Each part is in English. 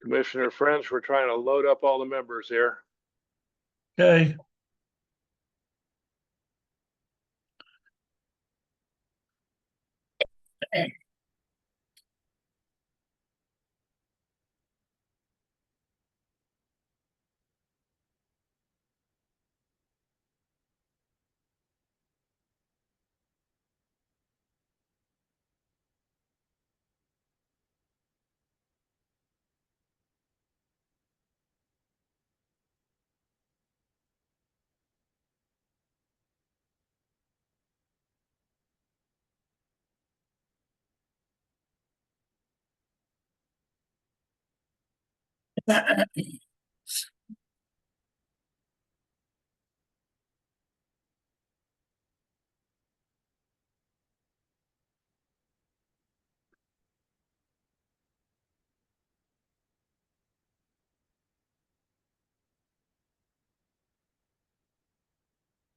Commissioner French, we're trying to load up all the members here. Okay.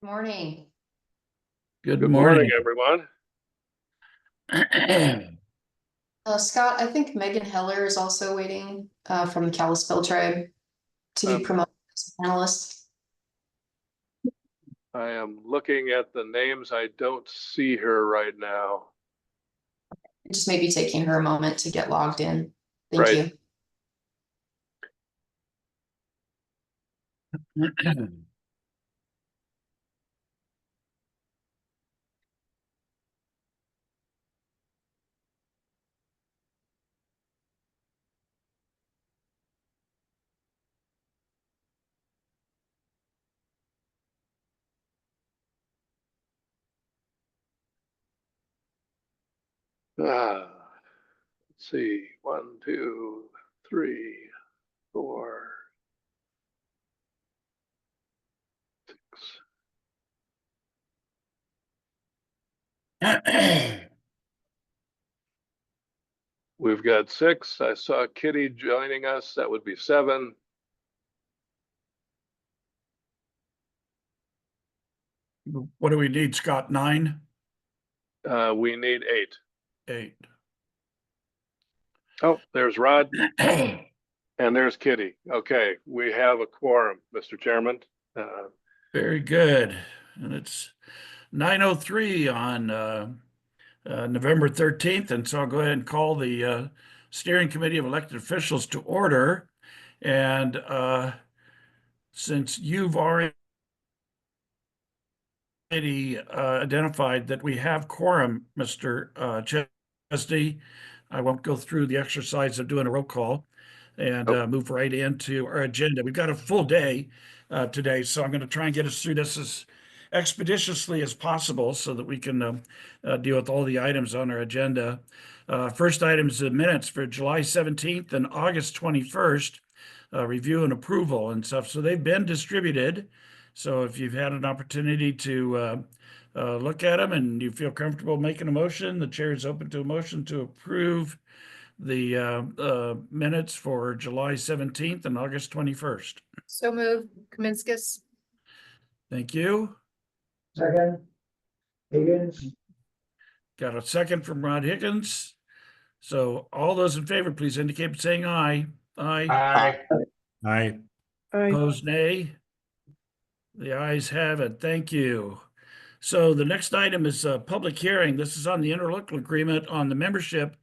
Morning. Good Good morning. morning, everyone. Scott, I think Megan Heller is also waiting from the Kalispell tribe to be promoted as a panelist. I am looking at the names. I don't see her right now. Just maybe taking her a moment to get logged in. Thank Right. you. Let's see. 1, 2, 3, 4, 6. We've got 6. I saw Kitty joining us. That would be 7. What do we need, Scott? 9? We need 8. 8. Oh, there's Rod and there's Kitty. Okay, we have a quorum, Mr. Chairman. Very good. And it's 9:03 on November 13th. And so I'll go ahead and call the Steering Committee of Elected Officials to order. And since you've already identified that we have quorum, Mr. Chesney, I won't go through the exercise of doing a roll call and move right into our agenda. We've got a full day today, so I'm going to try and get us through this as expeditiously as possible so that we can deal with all the items on our agenda. First item is the minutes for July 17th and August 21st, review and approval and stuff. So they've been distributed. So if you've had an opportunity to look at them and you feel comfortable making a motion, the chair is open to a motion to approve the minutes for July 17th and August 21st. So move, Kaminskas. Thank you. Second, Higgins. Got a second from Rod Higgins. So all those in favor, please indicate by saying aye. Aye. Aye. Aye. Aye. Opposed, nay. The ayes have it. Thank you. So the next item is a public hearing. This is on the interlocal agreement on the membership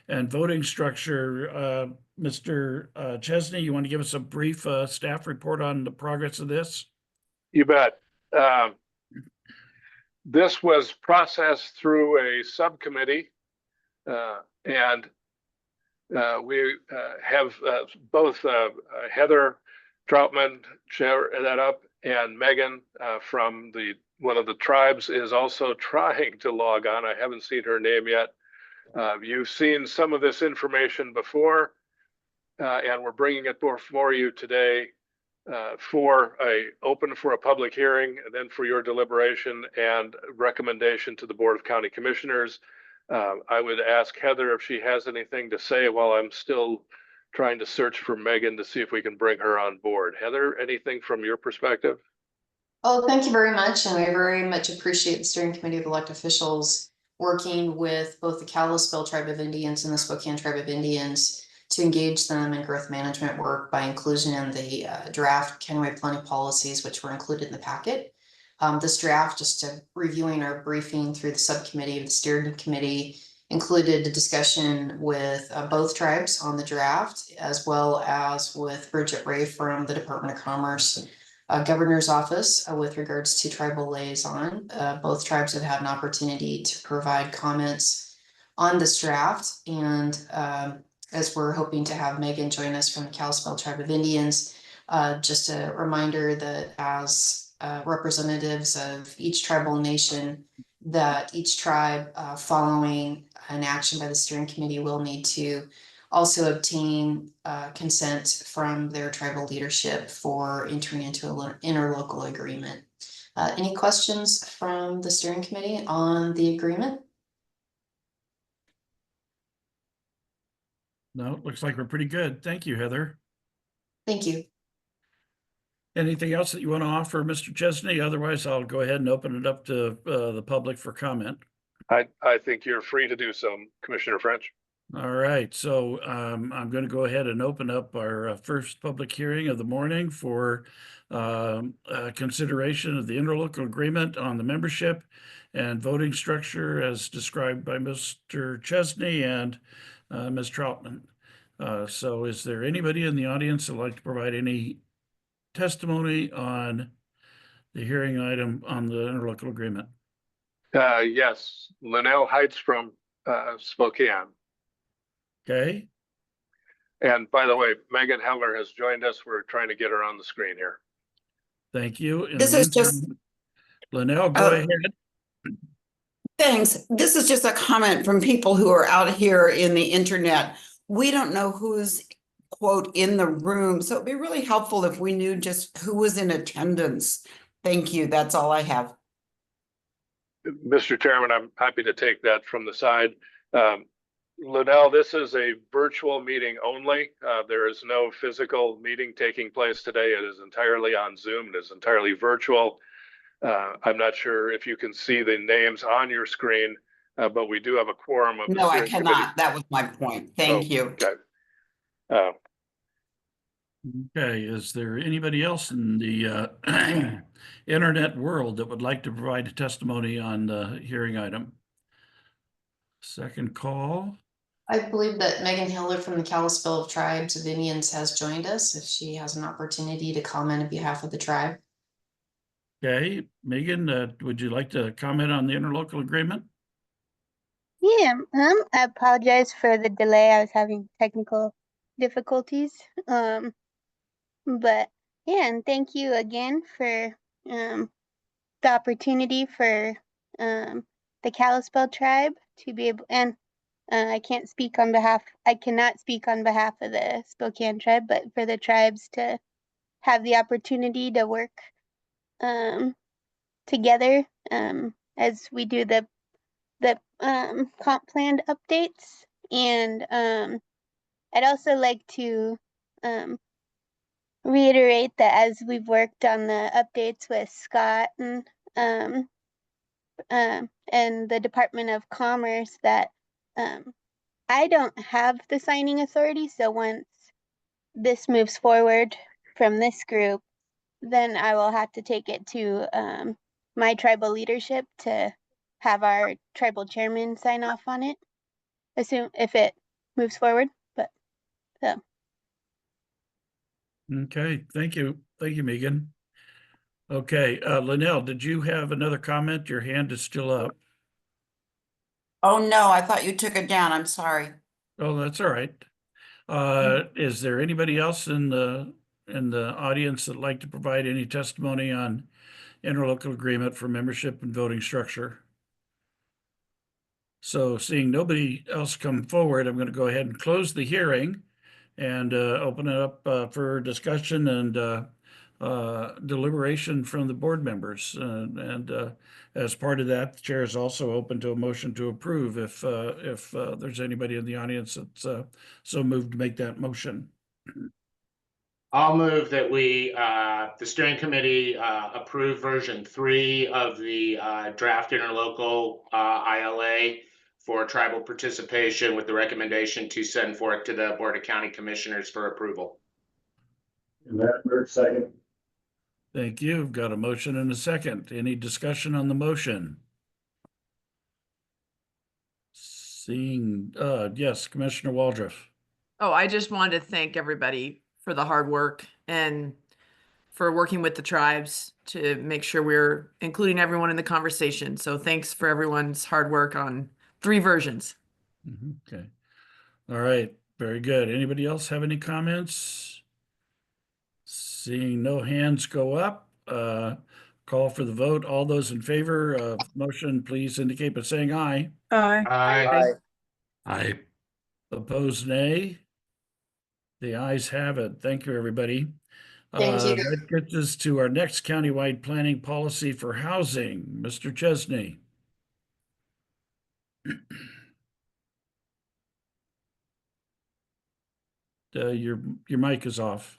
and voting structure. Mr. Chesney, you want to give us a brief staff report on the progress of this? You bet. This was processed through a subcommittee, and we have both Heather Troutman chair that up, and Megan from one of the tribes is also trying to log on. I haven't seen her name yet. You've seen some of this information before, and we're bringing it before you today open for a public hearing, and then for your deliberation and recommendation to the Board of County Commissioners. I would ask Heather if she has anything to say while I'm still trying to search for Megan to see if we can bring her on board. Heather, anything from your perspective? Oh, thank you very much. And I very much appreciate the Steering Committee of Elected Officials working with both the Kalispell Tribe of Indians and the Spokane Tribe of Indians to engage them in growth management work by inclusion in the draft county planning policies, which were included in the packet. This draft, just reviewing our briefing through the subcommittee of the steering committee, included a discussion with both tribes on the draft, as well as with Bridget Ray from the Department of Commerce Governor's Office with regards to tribal liaison. Both tribes have had an opportunity to provide comments on this draft, and as we're hoping to have Megan join us from the Kalispel Tribe of Indians, just a reminder that as representatives of each tribal nation, that each tribe following an action by the steering committee will need to also obtain consent from their tribal leadership for entering into an interlocal agreement. Any questions from the steering committee on the agreement? No, it looks like we're pretty good. Thank you, Heather. Thank you. Anything else that you want to offer, Mr. Chesney? Otherwise, I'll go ahead and open it up to the public for comment. I think you're free to do so, Commissioner French. All right, so I'm going to go ahead and open up our first public hearing of the morning for consideration of the interlocal agreement on the membership and voting structure as described by Mr. Chesney and Ms. Troutman. So is there anybody in the audience that'd like to provide any testimony on the hearing item on the interlocal agreement? Yes, Linnell Heights from Spokane. Okay, And by the way, Megan Heller has joined us. We're trying to get her on the screen here. thank you. In This the is just- meantime, Linnell, go ahead. Thanks. This is just a comment from people who are out here in the internet. We don't know who's quote in the room, so it'd be really helpful if we knew just who was in attendance. Thank you. That's all I have. Mr. Chairman, I'm happy to take that from the side. Linnell, this is a virtual meeting only. There is no physical meeting taking place today. It is entirely on Zoom. It is entirely virtual. I'm not sure if you can see the names on your screen, but we do have a quorum of the No, I steering committee. cannot. That was my point. Thank you. Okay. Okay, is there anybody else in the internet world that would like to provide a testimony on the hearing item? Second call. I believe that Megan Heller from the Kalispel Tribes of Indians has joined us, if she has an opportunity to comment on behalf of the tribe. Okay, Megan, would you like to comment on the interlocal agreement? Yeah, I apologize for the delay. I was having technical difficulties. But yeah, and thank you again for the opportunity for the Kalispel tribe to be able, and I cannot speak on behalf of the Spokane tribe, but for the tribes to have the opportunity to work together as we do the comp plan updates. And I'd also like to reiterate that as we've worked on the updates with Scott and the Department of Commerce, that I don't have the signing authority. So once this moves forward from this group, then I will have to take it to my tribal leadership to have our tribal chairman sign off on it, assume if it moves forward. But so. Okay, thank you. Thank you, Megan. Okay, Linnell, did you have another comment? Your hand is still up. Oh, no, I thought you took it down. I'm sorry. Oh, that's all right. Is there anybody else in the audience that'd like to provide any testimony on interlocal agreement for membership and voting structure? So seeing nobody else come forward, I'm going to go ahead and close the hearing and open it up for discussion and deliberation from the board members. And as part of that, the chair is also open to a motion to approve if there's anybody in the audience that's so moved to make that motion. I'll move that we, the steering committee, approve version 3 of the draft interlocal ILA for tribal participation with the recommendation to send forth to the Board of County Commissioners for approval. And that Bird second. Thank you. I've got a motion and a second. Any discussion on the motion? Seeing, yes, Commissioner Waldron. Oh, I just wanted to thank everybody for the hard work and for working with the tribes to make sure we're including everyone in the conversation. So thanks for everyone's hard work on 3 versions. Okay. All right. Very good. Anybody else have any comments? Seeing no hands go up, call for the vote. All those in favor of motion, please indicate by saying aye. Aye. Aye. Opposed, nay. The ayes have it. Thank you, everybody. Thank you. That gets us to our next countywide planning policy for housing. Mr. Chesney. Your mic is off.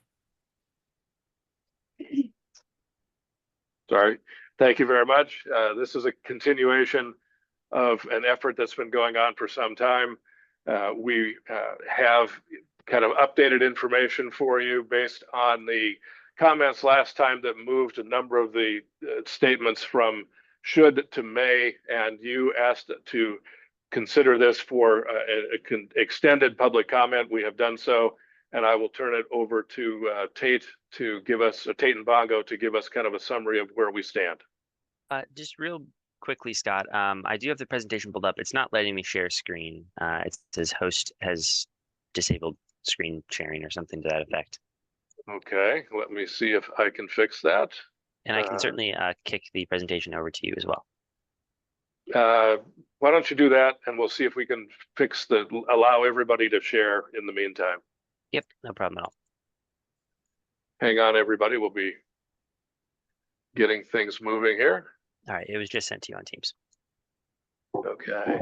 Sorry. Thank you very much. This is a continuation of an effort that's been going on for some time. We have kind of updated information for you based on the comments last time that moved a number of the statements from should to may, and you asked to consider this for an extended public comment. We have done so, and I will turn it over to Tate to give us, Tate and Bongo to give us kind of a summary of where we stand. Just real quickly, Scott, I do have the presentation pulled up. It's not letting me share screen. It says host has disabled screen sharing or something to that effect. Okay, let me see if I can fix that. And I can certainly kick the presentation over to you as well. Why don't you do that, and we'll see if we can allow everybody to share in the meantime. Yep, no problem at all. Hang on, everybody. We'll be getting things moving here. All right, it was just sent to you on Teams. Okay.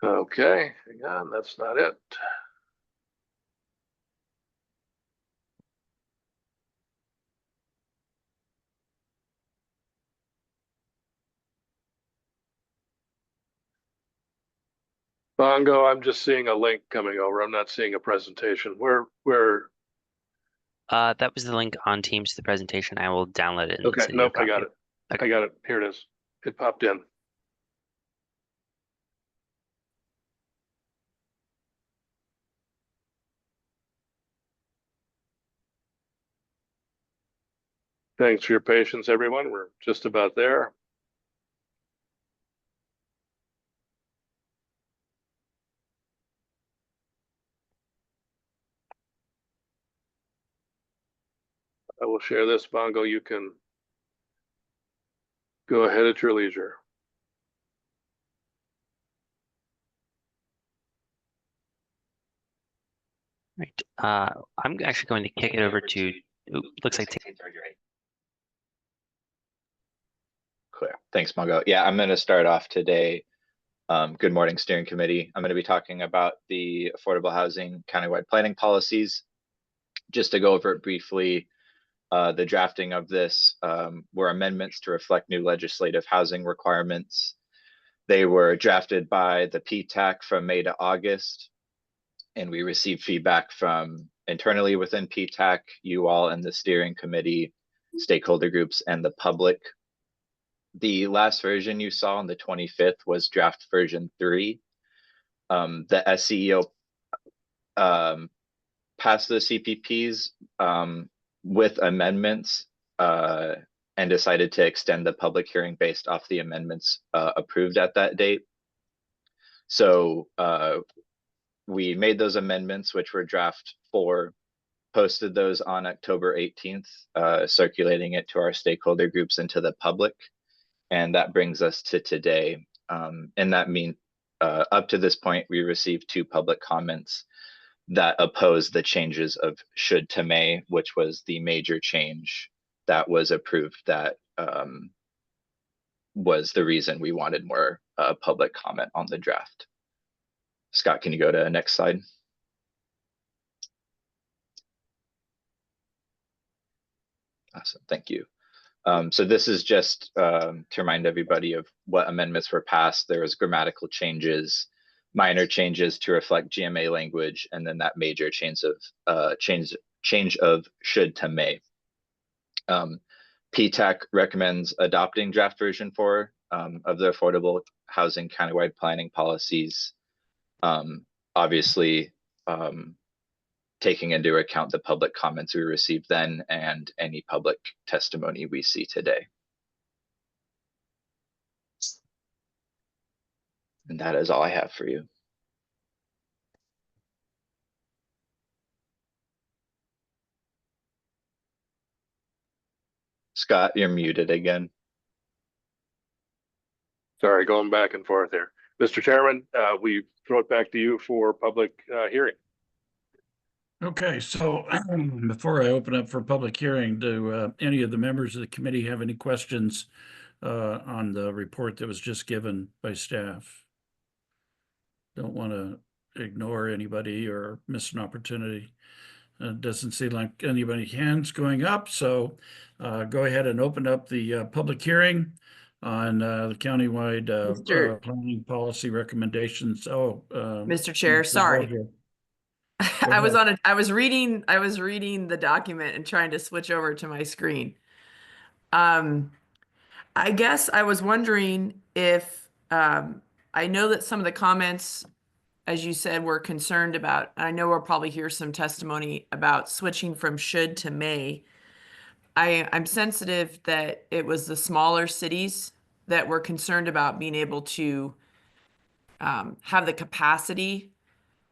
Okay, hang on, that's not it. Bongo, I'm just seeing a link coming over. I'm not seeing a presentation. Where? That was the link on Teams to the presentation. I will download it. And Okay, send you a nope, I got copy. it. Okay. I got it. Here it is. It popped in. Thanks for your patience, everyone. We're just about there. I will share this, Bongo. You can go ahead at your leisure. Right. I'm actually going to kick it over to, looks like Tate's already ready. Clear. Thanks, Mongo. Yeah, I'm going to start off today. Good morning, steering committee. I'm going to be talking about the affordable housing countywide planning policies. Just to go over it briefly, the drafting of this were amendments to reflect new legislative housing requirements. They were drafted by the PTAC from May to August, and we received feedback from internally within PTAC, you all and the steering committee, stakeholder groups, and the public. The last version you saw on the 25th was draft version 3. The SCEO passed the CPPs with amendments and decided to extend the public hearing based off the amendments approved at that date. So we made those amendments, which were draft 4, posted those on October 18th, circulating it to our stakeholder groups and to the public. And that brings us to today. And that means up to this point, we received 2 public comments that oppose the changes of should to may, which was the major change that was approved that was the reason we wanted more public comment on the draft. Scott, can you go to the next slide? Awesome, thank you. So this is just to remind everybody of what amendments were passed. There was grammatical changes, minor changes to reflect GMA language, and then that major change of should to may. PTAC recommends adopting draft version 4 of the affordable housing countywide planning policies. Obviously, taking into account the public comments we received then and any public testimony we see today. And that is all I have for you. Scott, you're muted again. Sorry, going back and forth here. Mr. Chairman, we throw it back to you for public hearing. Okay, so before I open up for public hearing, do any of the members of the committee have any questions on the report that was just given by staff? Don't want to ignore anybody or miss an opportunity. It doesn't seem like anybody hands going up, so go ahead and open up the public hearing on the countywide planning policy recommendations. Oh, Mr. Chair, sorry. I was reading the document and trying to switch over to my screen. I guess I was wondering if I know that some of the comments, as you said, were concerned about, I know we'll probably hear some testimony about switching from should to may. I'm sensitive that it was the smaller cities that were concerned about being able to have the capacity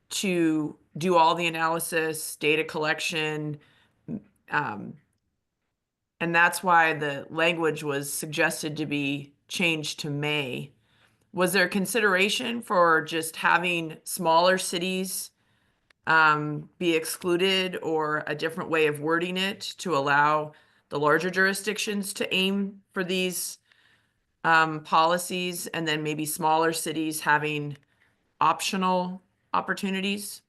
to do all the analysis, data collection, and that's why the language was suggested to be changed to may. Was there consideration for just having smaller cities be excluded, or a different way of wording it to allow the larger jurisdictions to aim for these policies, and then maybe smaller cities having optional opportunities?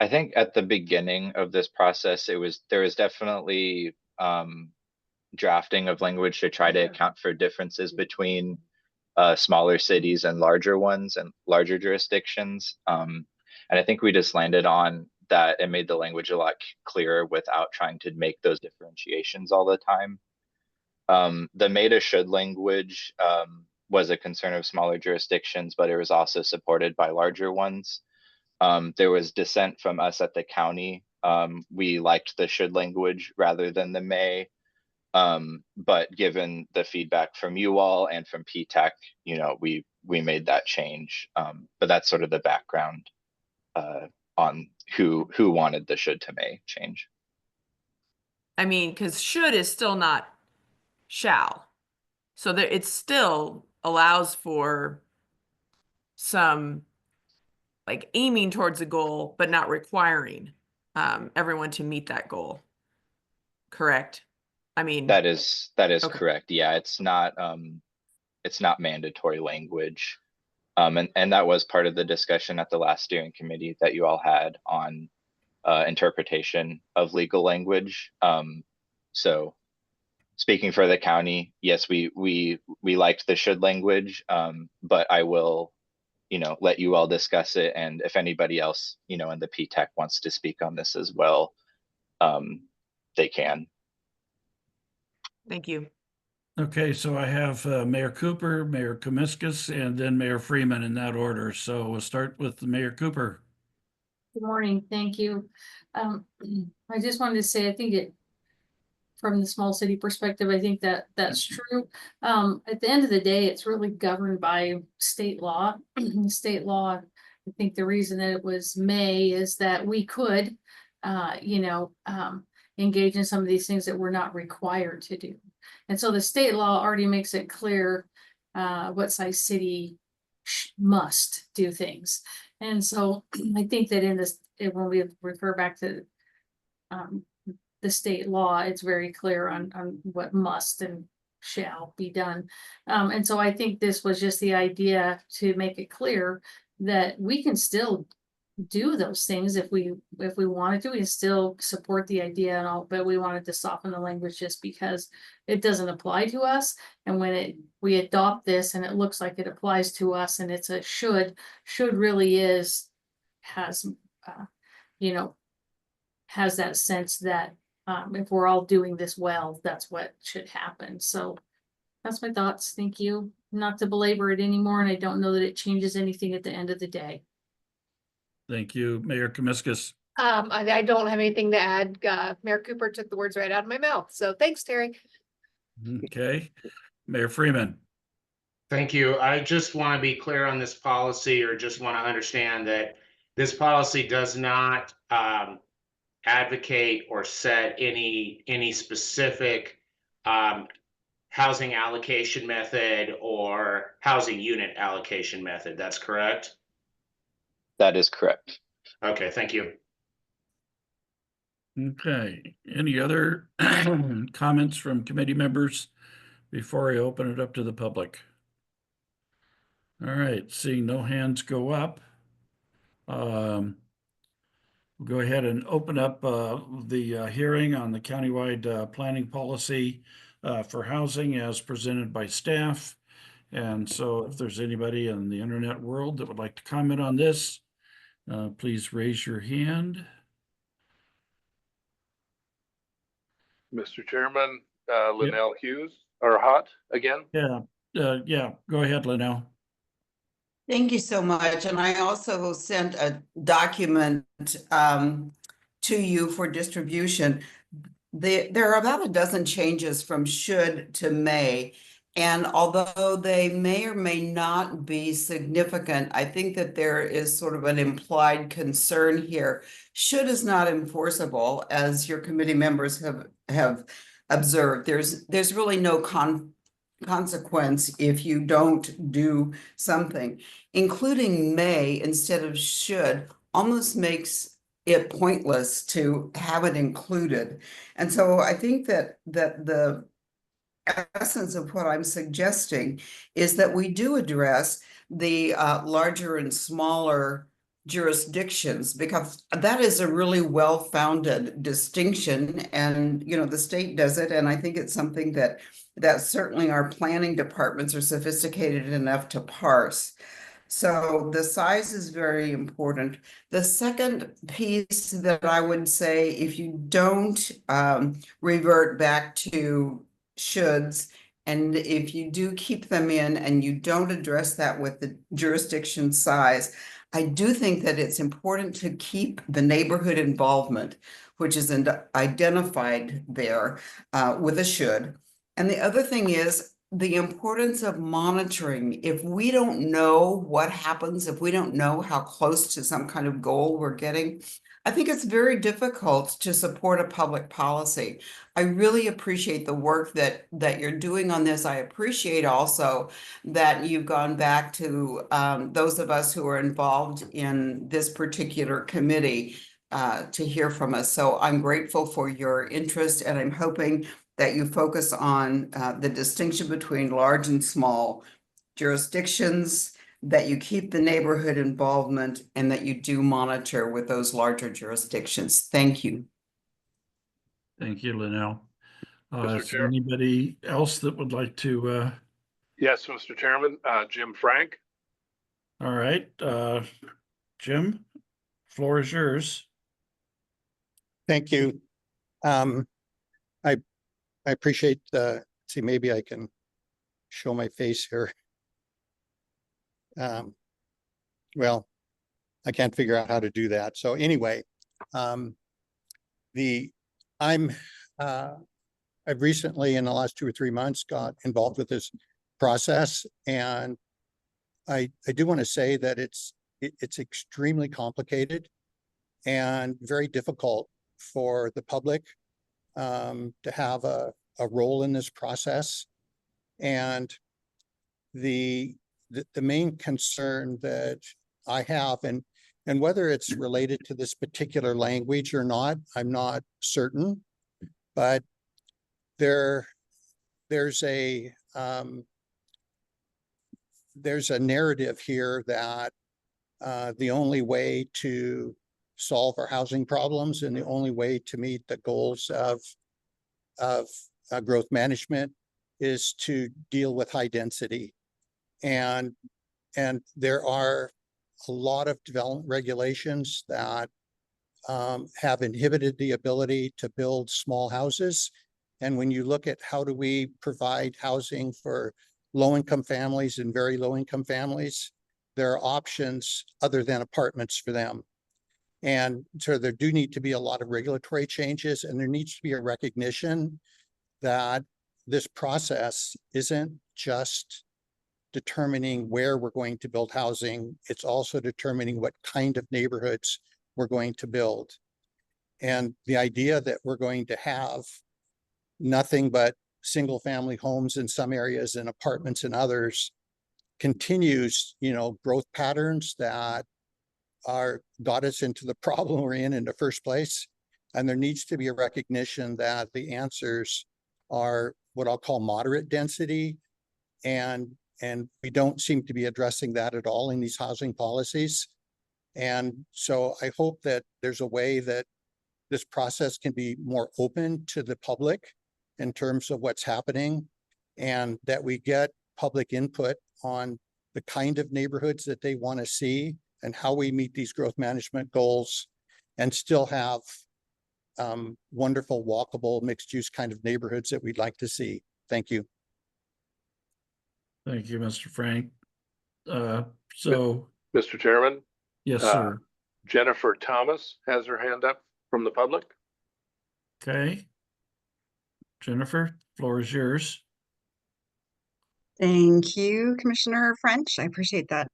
I think at the beginning of this process, there was definitely drafting of language to try to account for differences between smaller cities and larger ones and larger jurisdictions. And I think we just landed on that and made the language a lot clearer without trying to make those differentiations all the time. The may to should language was a concern of smaller jurisdictions, but it was also supported by larger ones. There was dissent from us at the county. We liked the should language rather than the may. But given the feedback from you all and from PTAC, we made that change. But that's sort of the background on who wanted the should to may change. I mean, because should is still not shall. So there, it still allows for some like aiming towards a goal, but not requiring everyone to meet that goal. Correct? I mean, that is okay. Correct. Yeah, it's not mandatory language. And that was part of the discussion at the last steering committee that you all had on interpretation of legal language. So speaking for the county, yes, we liked the should language, but I will, let you all discuss it. And if anybody else, in the PTAC wants to speak on this as well, they can. thank you. Okay, so I have Mayor Cooper, Mayor Komiskas, and then Mayor Freeman in that order. So we'll start with Mayor Cooper. Good morning, thank you. I just wanted to say, I think from the small city perspective, I think that's true. At the end of the day, it's really governed by state law. State law, I think the reason that it was may is that we could, engage in some of these things that we're not required to do. And so the state law already makes it clear what size city must do things. And so I think that when we refer back to the state law, it's very clear on what must and shall be done. And so I think this was just the idea to make it clear that we can still do those things if we wanted to. We still support the idea and all, but we wanted to soften the language just because it doesn't apply to us. And when we adopt this and it looks like it applies to us and it's a should really has has that sense that if we're all doing this well, that's what should happen. So that's my thoughts. Thank you. Not to belabor it anymore, and I don't know that it changes anything at the end of the day. Thank you, Mayor Kamiskas. I don't have anything to add. Mayor Cooper took the words right out of my mouth. So thanks, Terry. Okay, Mayor Freeman. Thank you. I just want to be clear on this policy, or just want to understand that this policy does not advocate or set any specific housing allocation method or housing unit allocation method. That's correct? That is correct. Okay, thank you. Okay, any other comments from committee members before I open it up to the public? All right, seeing no hands go up. We'll go ahead and open up the hearing on the countywide planning policy for housing as presented by staff. And so if there's anybody in the internet world that would like to comment on this, please raise your hand. Mr. Chairman, Linnell Hughes, or Hot again. Yeah, go ahead, Linnell. Thank you so much. And I also sent a document to you for distribution. There are about a dozen changes from should to may. And although they may or may not be significant, I think that there is sort of an implied concern here. Should is not enforceable, as your committee members have observed. There's really no consequence if you don't do something. Including may instead of should almost makes it pointless to have it included. And so I think that the essence of what I'm suggesting is that we do address the larger and smaller jurisdictions, because that is a really well-founded distinction, and the state does it, and I think it's something that certainly our planning departments are sophisticated enough to parse. So the size is very important. The second piece that I would say, if you don't revert back to shoulds, and if you do keep them in and you don't address that with the jurisdiction size, I do think that it's important to keep the neighborhood involvement, which is identified there with a should. And the other thing is the importance of monitoring. If we don't know what happens, if we don't know how close to some kind of goal we're getting, I think it's very difficult to support a public policy. I really appreciate the work that you're doing on this. I appreciate also that you've gone back to those of us who are involved in this particular committee to hear from us. So I'm grateful for your interest, and I'm hoping that you focus on the distinction between large and small jurisdictions, that you keep the neighborhood involvement, and that you do monitor with those larger jurisdictions. Thank you. Thank you, Linnell. Mr. Is there Chair. anybody else that would like to? Yes, Mr. Chairman, Jim Frank. All right, Jim, floor is yours. Thank you. I appreciate see, maybe I can show my face here. Well, I can't figure out how to do that. So anyway, I've recently, in the last 2 or 3 months, got involved with this process, and I do want to say that it's extremely complicated and very difficult for the public to have a role in this process. And the main concern that I have, and whether it's related to this particular language or not, I'm not certain, but there there's a narrative here that the only way to solve our housing problems and the only way to meet the goals of growth management is to deal with high density. And there are a lot of development regulations that have inhibited the ability to build small houses. And when you look at how do we provide housing for low-income families and very low-income families, there are options other than apartments for them. And so there do need to be a lot of regulatory changes, and there needs to be a recognition that this process isn't just determining where we're going to build housing, it's also determining what kind of neighborhoods we're going to build. And the idea that we're going to have nothing but single family homes in some areas and apartments in others continues, growth patterns that got us into the problem we're in the first place. And there needs to be a recognition that the answers are what I'll call moderate density. And we don't seem to be addressing that at all in these housing policies. And so I hope that there's a way that this process can be more open to the public in terms of what's happening, and that we get public input on the kind of neighborhoods that they want to see and how we meet these growth management goals and still have wonderful, walkable, mixed-use kind of neighborhoods that we'd like to see. Thank you. Thank you, Mr. Frank. So, Mr. Chairman, yes, sir. Jennifer Thomas has her hand up from the public. Okay. Jennifer, floor is yours. Thank you, Commissioner French. I appreciate that.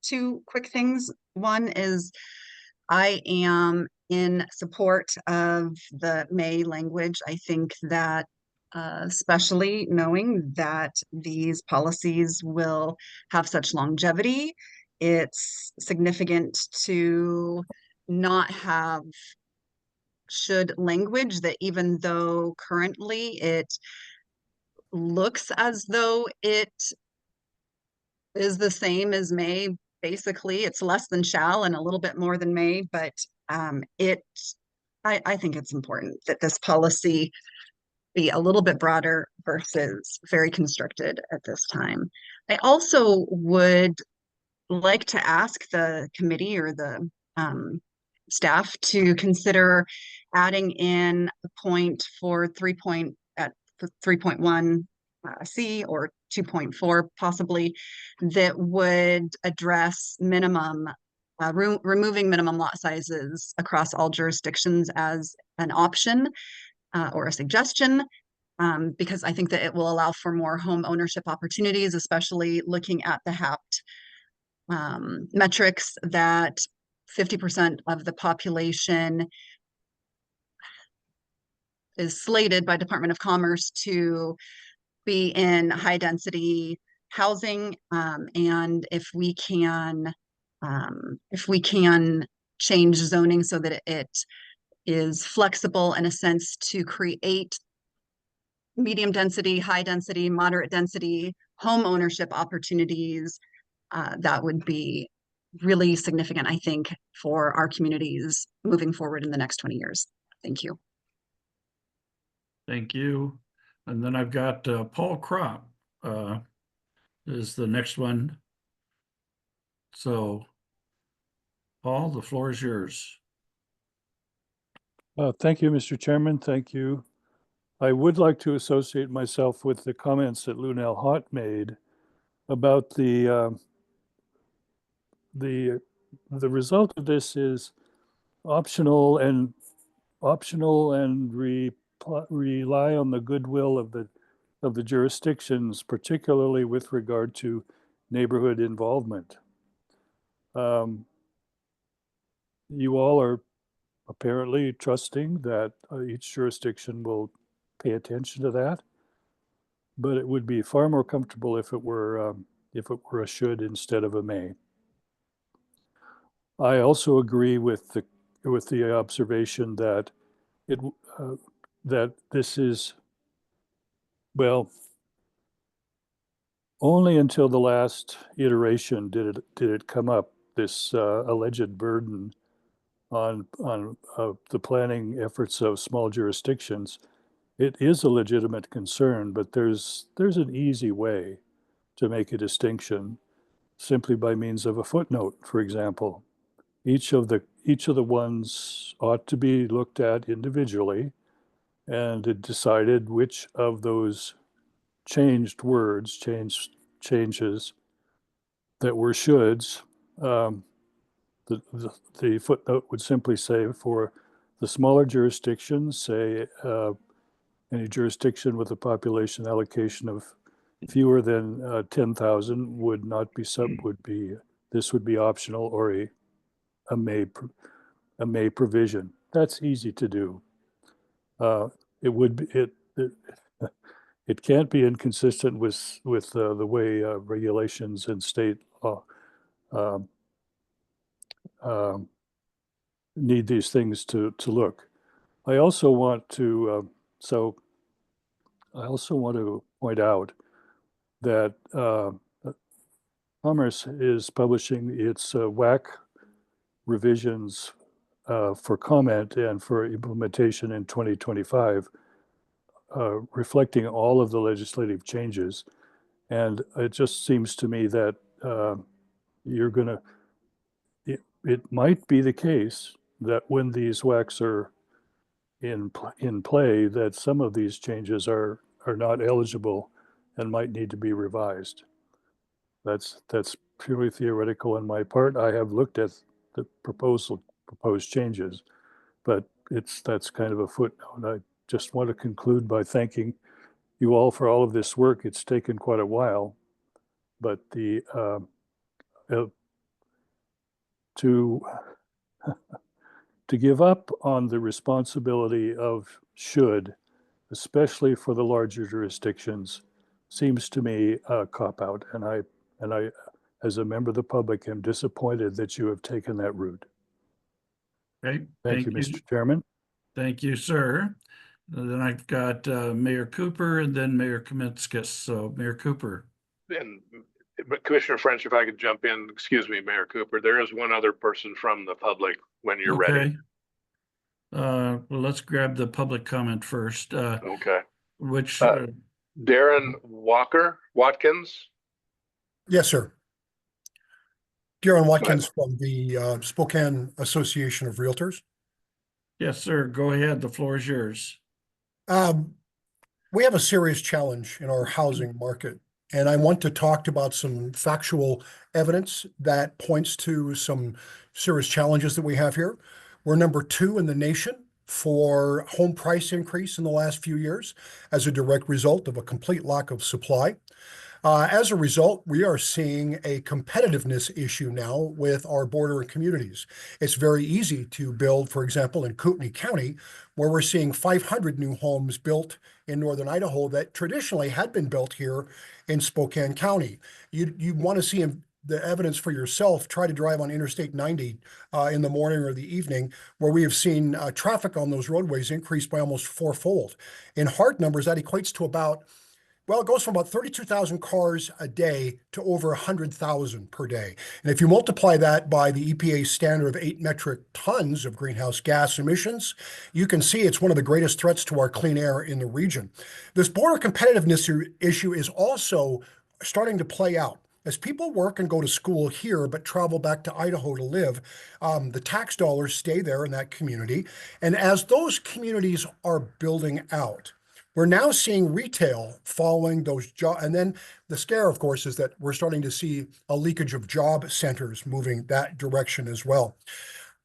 Two quick things. One is I am in support of the May language. I think that especially knowing that these policies will have such longevity, it's significant to not have should language that, even though currently it looks as though it is the same as may, basically it's less than shall and a little bit more than may, but I think it's important that this policy be a little bit broader versus very constricted at this time. I also would like to ask the committee or the staff to consider adding in a point for 3.1 C or 2.4 possibly, that would address minimum removing minimum lot sizes across all jurisdictions as an option or a suggestion, because I think that it will allow for more home ownership opportunities, especially looking at the HAPT metrics that 50% of the population is slated by Department of Commerce to be in high density housing. And if we can change zoning so that it is flexible in a sense to create medium density, high density, moderate density home ownership opportunities, that would be really significant, I think, for our communities moving forward in the next 20 years. Thank you. Thank you. And then I've got Paul Crop is the next one. So, Paul, the floor is yours. Thank you, Mr. Chairman. Thank you. I would like to associate myself with the comments that Lunel Hott made about the result of this is optional and rely on the goodwill of the jurisdictions, particularly with regard to neighborhood involvement. You all are apparently trusting that each jurisdiction will pay attention to that, but it would be far more comfortable if it were a should instead of a may. I also agree with the observation that that this is Well, only until the last iteration did it come up, this alleged burden on the planning efforts of small jurisdictions. It is a legitimate concern, but there's an easy way to make a distinction simply by means of a footnote, for example. Each of the ones ought to be looked at individually, and it decided which of those changes that were shoulds. The footnote would simply say for the smaller jurisdictions, say any jurisdiction with a population allocation of fewer than 10,000 would not be this would be optional, or a may provision. That's easy to do. It would be it can't be inconsistent with the way regulations and state law need these things to look. I also want to point out that Commerce is publishing its WAC revisions for comment and for implementation in 2025, reflecting all of the legislative changes. And it just seems to me that it might be the case that when these WACs are in play, that some of these changes are not eligible and might need to be revised. That's purely theoretical on my part. I have looked at the proposed changes, but that's kind of a footnote. I just want to conclude by thanking you all for all of this work. It's taken quite a while, but to give up on the responsibility of should, especially for the larger jurisdictions, seems to me a cop-out. And I, as a member of the public, am disappointed that you have taken that route. Okay, Thank you, Mr. Chairman. Thank you, sir. Then I've got Mayor Cooper and then Mayor Kaminskas. So Mayor Cooper. And Commissioner French, if I could jump in, excuse me, Mayor Cooper, there is one other person from the public when you're ready. Well, let's grab the public comment first. Okay. Which Darren Watkins. Yes, sir. Darren Watkins from the Spokane Association of Realtors. Yes, sir. Go ahead. The floor is yours. We have a serious challenge in our housing market, and I want to talk about some factual evidence that points to some serious challenges that we have here. We're number 2 in the nation for home price increase in the last few years as a direct result of a complete lack of supply. As a result, we are seeing a competitiveness issue now with our border communities. It's very easy to build, for example, in Kootenai County, where we're seeing 500 new homes built in northern Idaho that traditionally had been built here in Spokane County. You want to see the evidence for yourself. Try to drive on Interstate 90 in the morning or the evening, where we have seen traffic on those roadways increase by almost 4-fold. In hard numbers, that equates to about, well, it goes from about 32,000 cars a day to over 100,000 per day. And if you multiply that by the EPA standard of 8 metric tons of greenhouse gas emissions, you can see it's one of the greatest threats to our clean air in the region. This border competitiveness issue is also starting to play out. As people work and go to school here, but travel back to Idaho to live, the tax dollars stay there in that community. And as those communities are building out, we're now seeing retail following those jobs. And then the scare, of course, is that we're starting to see a leakage of job centers moving that direction as well.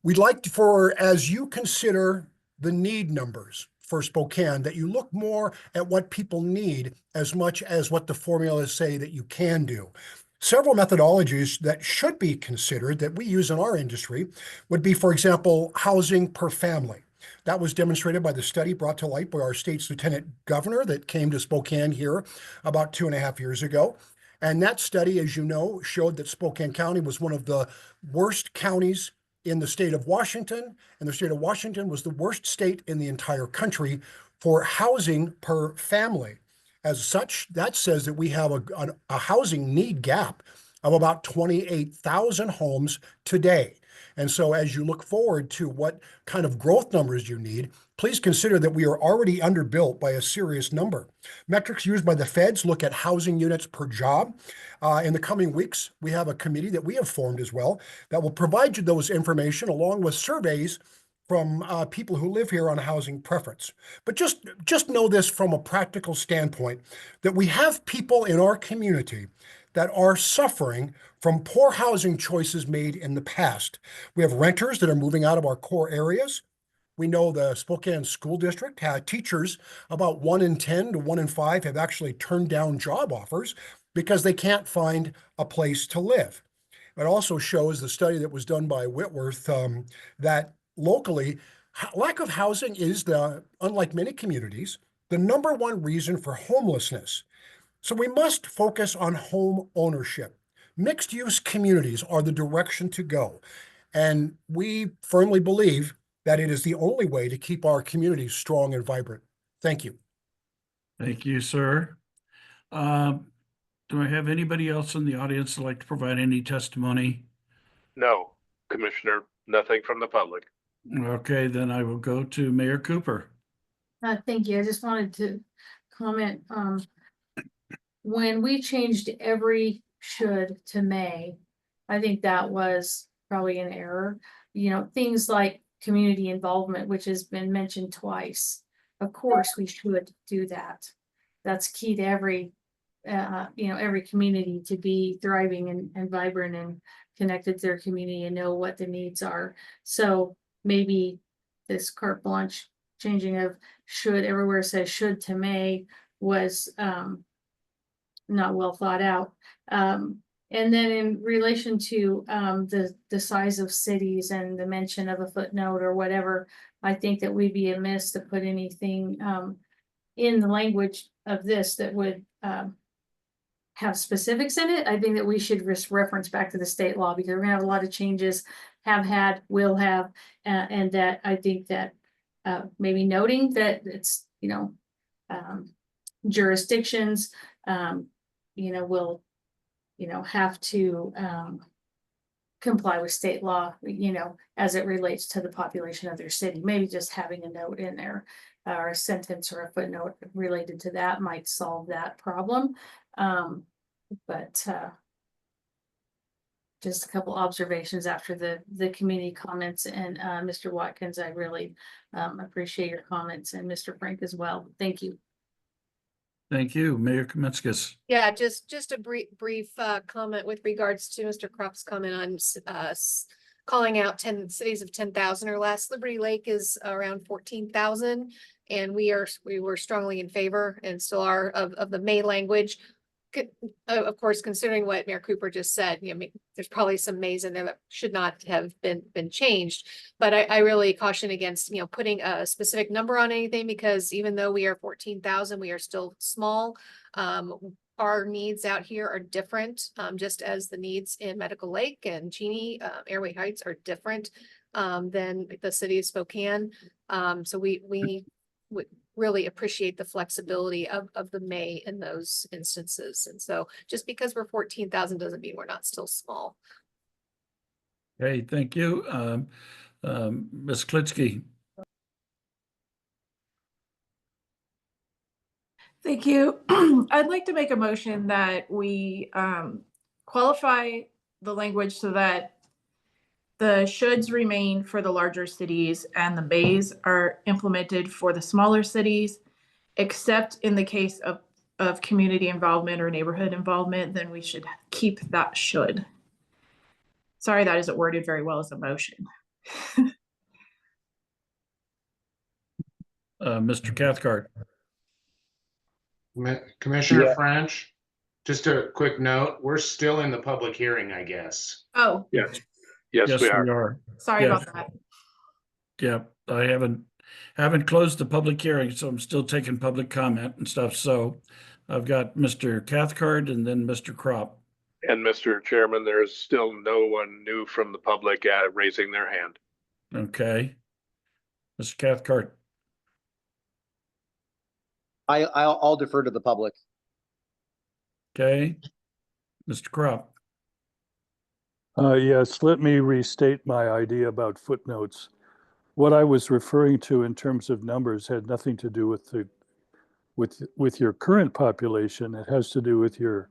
We'd like for, as you consider the need numbers for Spokane, that you look more at what people need as much as what the formulas say that you can do. Several methodologies that should be considered that we use in our industry would be, for example, housing per family. That was demonstrated by the study brought to light by our state's lieutenant governor that came to Spokane here about 2.5 years ago. And that study, as you know, showed that Spokane County was one of the worst counties in the state of Washington, and the state of Washington was the worst state in the entire country for housing per family. As such, that says that we have a housing need gap of about 28,000 homes today. And so as you look forward to what kind of growth numbers you need, please consider that we are already underbuilt by a serious number. Metrics used by the feds look at housing units per job. In the coming weeks, we have a committee that we have formed as well that will provide you those information along with surveys from people who live here on housing preference. But just know this from a practical standpoint, that we have people in our community that are suffering from poor housing choices made in the past. We have renters that are moving out of our core areas. We know the Spokane School District had teachers, about 1 in 10 to 1 in 5 have actually turned down job offers because they can't find a place to live. It also shows the study that was done by Whitworth that locally, lack of housing is, unlike many communities, the #1 reason for homelessness. So we must focus on home ownership. Mixed-use communities are the direction to go. And we firmly believe that it is the only way to keep our communities strong and vibrant. Thank you. Thank you, sir. Do I have anybody else in the audience that'd like to provide any testimony? No, Commissioner, nothing from the public. Okay, then I will go to Mayor Cooper. Thank you. I just wanted to comment, when we changed every should to may, I think that was probably an error. You know, things like community involvement, which has been mentioned twice. Of course, we should do that. That's key to every, every community to be thriving and vibrant and connected to their community and know what the needs are. So maybe this carte blanche changing of should, everywhere says should to may, was not well thought out. And then in relation to the size of cities and the mention of a footnote or whatever, I think that we'd be amiss to put anything in the language of this that would have specifics in it. I think that we should reference back to the state law, because we're gonna have a lot of changes, have had, will have, and that I think that maybe noting that it's, jurisdictions, will, have to comply with state law, as it relates to the population of their city. Maybe just having a note in there or a sentence or a footnote related to that might solve that problem. But just a couple observations after the community comments, and Mr. Watkins, I really appreciate your comments, and Mr. Frank as well. Thank you. Thank you, Mayor Kaminskas. Yeah, just a brief comment with regards to Mr. Kropp's comment on calling out 10 cities of 10,000 or less. Liberty Lake is around 14,000, and we were strongly in favor and still are of the May language. Of course, considering what Mayor Cooper just said, there's probably some mays in there that should not have been changed. But I really caution against, putting a specific number on anything, because even though we are 14,000, we are still small. Our needs out here are different, just as the needs in Medical Lake and Cheney, Airway Heights are different than the city of Spokane. So we would really appreciate the flexibility of the may in those instances. And so just because we're 14,000 doesn't mean we're not still small. Okay, thank you. Ms. Klitsky. Thank you. I'd like to make a motion that we qualify the language so that the shoulds remain for the larger cities and the mays are implemented for the smaller cities, except in the case of community involvement or neighborhood involvement, then we should keep that should. Sorry, that isn't worded very well as a motion. Mr. Cathcart. Commissioner French, just a quick note, we're still in the public hearing, I guess. Oh. Yes, we are. Sorry about that. Yeah, I haven't closed the public hearing, so I'm still taking public comment and stuff. So I've got Mr. Cathcart and then Mr. Kropp. And Mr. Chairman, there is still no one new from the public raising their hand. Okay. Mr. Cathcart. I'll defer to the public. Okay, Mr. Crop. Yes, let me restate my idea about footnotes. What I was referring to in terms of numbers had nothing to do with with your current population. It has to do with your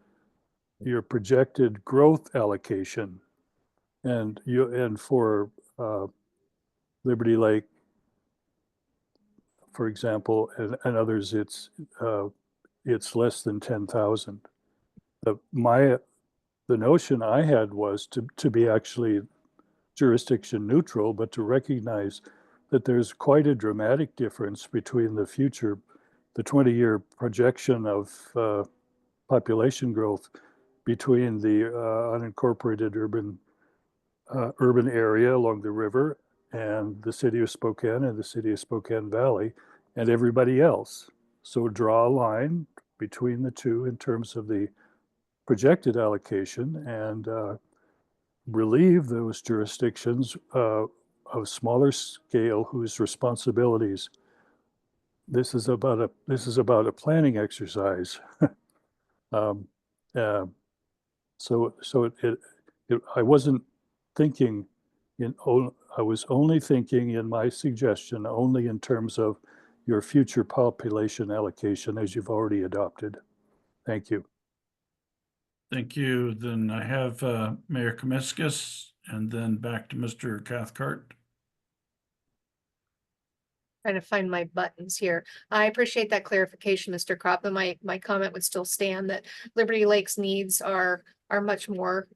projected growth allocation, and for Liberty Lake, for example, and others, it's less than 10,000. The notion I had was to be actually jurisdiction neutral, but to recognize that there's quite a dramatic difference between the 20-year projection of population growth between the unincorporated urban area along the river and the city of Spokane and the city of Spokane Valley and everybody else. So draw a line between the two in terms of the projected allocation and relieve those jurisdictions of smaller scale whose responsibilities. This is about a planning exercise. um, uh, so I wasn't thinking I was only thinking in my suggestion only in terms of your future population allocation as you've already adopted. Thank you. Thank you. Then I have Mayor Kamiskas and then back to Mr. Cathcart. Trying to find my buttons here. I appreciate that clarification, Mr. Crop, and my comment would still stand that Liberty Lake's needs are much more,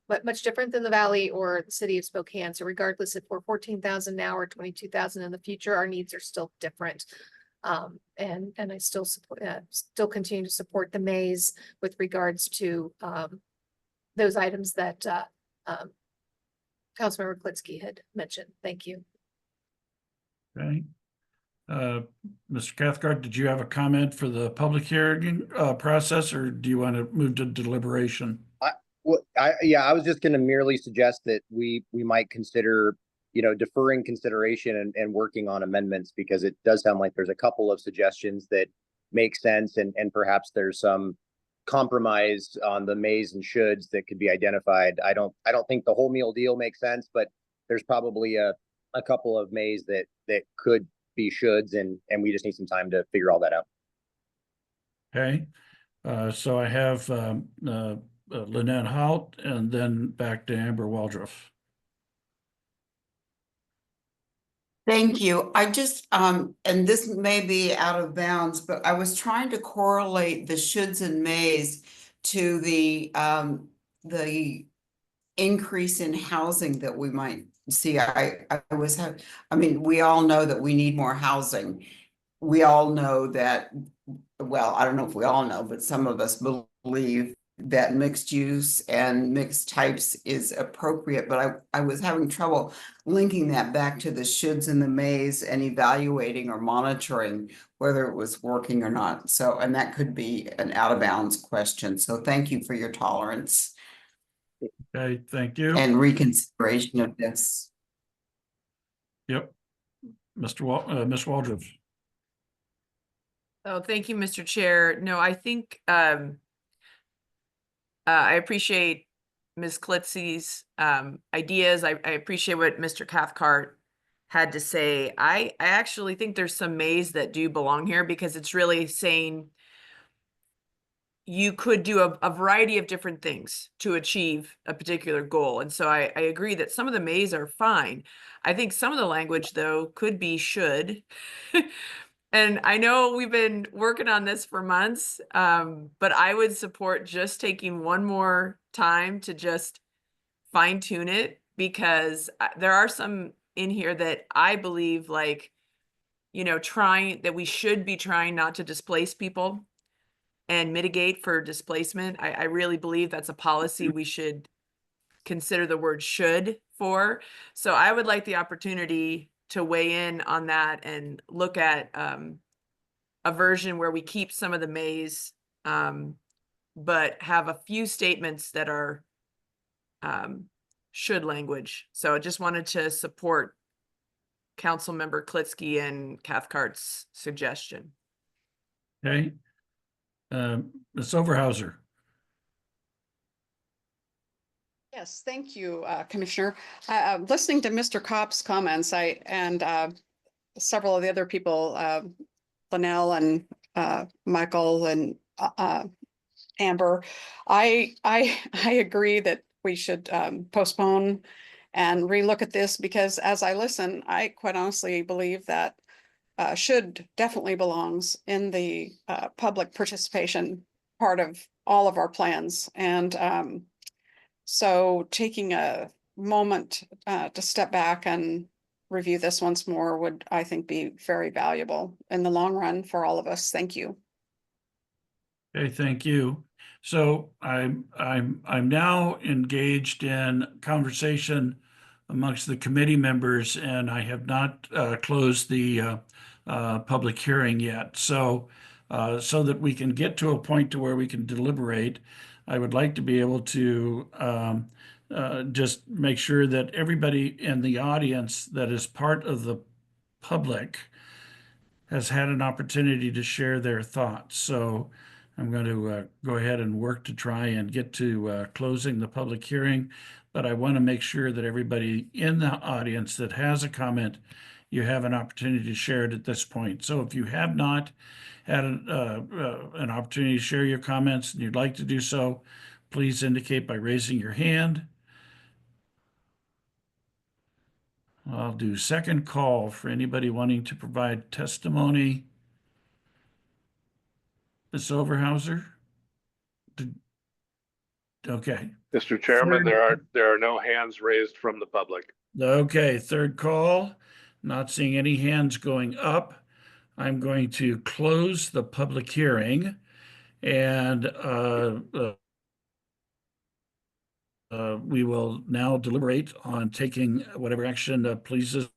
but much different than the Valley or the city of Spokane. So regardless if we're 14,000 now or 22,000 in the future, our needs are still different. And I still support, still continue to support the maze with regards to those items that Councilmember Klitsky had mentioned. Thank you. Okay. Mr. Cathcart, did you have a comment for the public hearing process, or do you want to move to deliberation? I was just going to merely suggest that we might consider, deferring consideration and working on amendments, because it does sound like there's a couple of suggestions that make sense, and perhaps there's some compromise on the mays and shoulds that could be identified. I don't think the whole meal deal makes sense, but there's probably a couple of mays that could be shoulds, and we just need some time to figure all that out. Okay. So I have Lynette Hout and then back to Amber Waldroff. Thank you. I just, and this may be out of bounds, but I was trying to correlate the shoulds and mays to the increase in housing that we might see. I mean, we all know that we need more housing. We all know that, well, I don't know if we all know, but some of us believe that mixed use and mixed types is appropriate, but I was having trouble linking that back to the shoulds and the mays and evaluating or monitoring whether it was working or not. So, and that could be an out of bounds question. So thank you for your tolerance. Okay, thank you. And reconsideration of this. Yep. Ms. Waldroff. Oh, thank you, Mr. Chair. No, I think I appreciate Ms. Klitzy's ideas. I appreciate what Mr. Cathcart had to say. I actually think there's some mays that do belong here, because it's really saying you could do a variety of different things to achieve a particular goal. And so I agree that some of the mays are fine. I think some of the language, though, could be should. And I know we've been working on this for months, but I would support just taking one more time to just fine tune it, because there are some in here that I believe, like, we should be trying not to displace people and mitigate for displacement. I really believe that's a policy we should consider the word should for. So I would like the opportunity to weigh in on that and look at a version where we keep some of the mays, but have a few statements that are should language. So I just wanted to support Councilmember Klitsky and Cathcart's suggestion. Okay. Ms. Overhauser. Yes, thank you, Commissioner. Listening to Mr. Kopp's comments, and several of the other people, Linnell and Michael and Amber, I agree that we should postpone and relook at this, because as I listen, I quite honestly believe that should definitely belongs in the public participation part of all of our plans. And so taking a moment to step back and review this once more would, I think, be very valuable in the long run for all of us. Thank you. Okay, thank you. So I'm now engaged in conversation amongst the committee members, and I have not closed the public hearing yet. So so that we can get to a point to where we can deliberate, I would like to be able to just make sure that everybody in the audience that is part of the public has had an opportunity to share their thoughts. So I'm going to go ahead and work to try and get to closing the public hearing, but I want to make sure that everybody in the audience that has a comment, you have an opportunity to share it at this point. So if you have not had an opportunity to share your comments and you'd like to do so, please indicate by raising your hand. I'll do second call for anybody wanting to provide testimony. Ms. Overhauser? Okay. Mr. Chairman, Third- there are no hands raised from the public. Okay, third call. Not seeing any hands going up. I'm going to close the public hearing, and we will now deliberate on taking whatever action pleases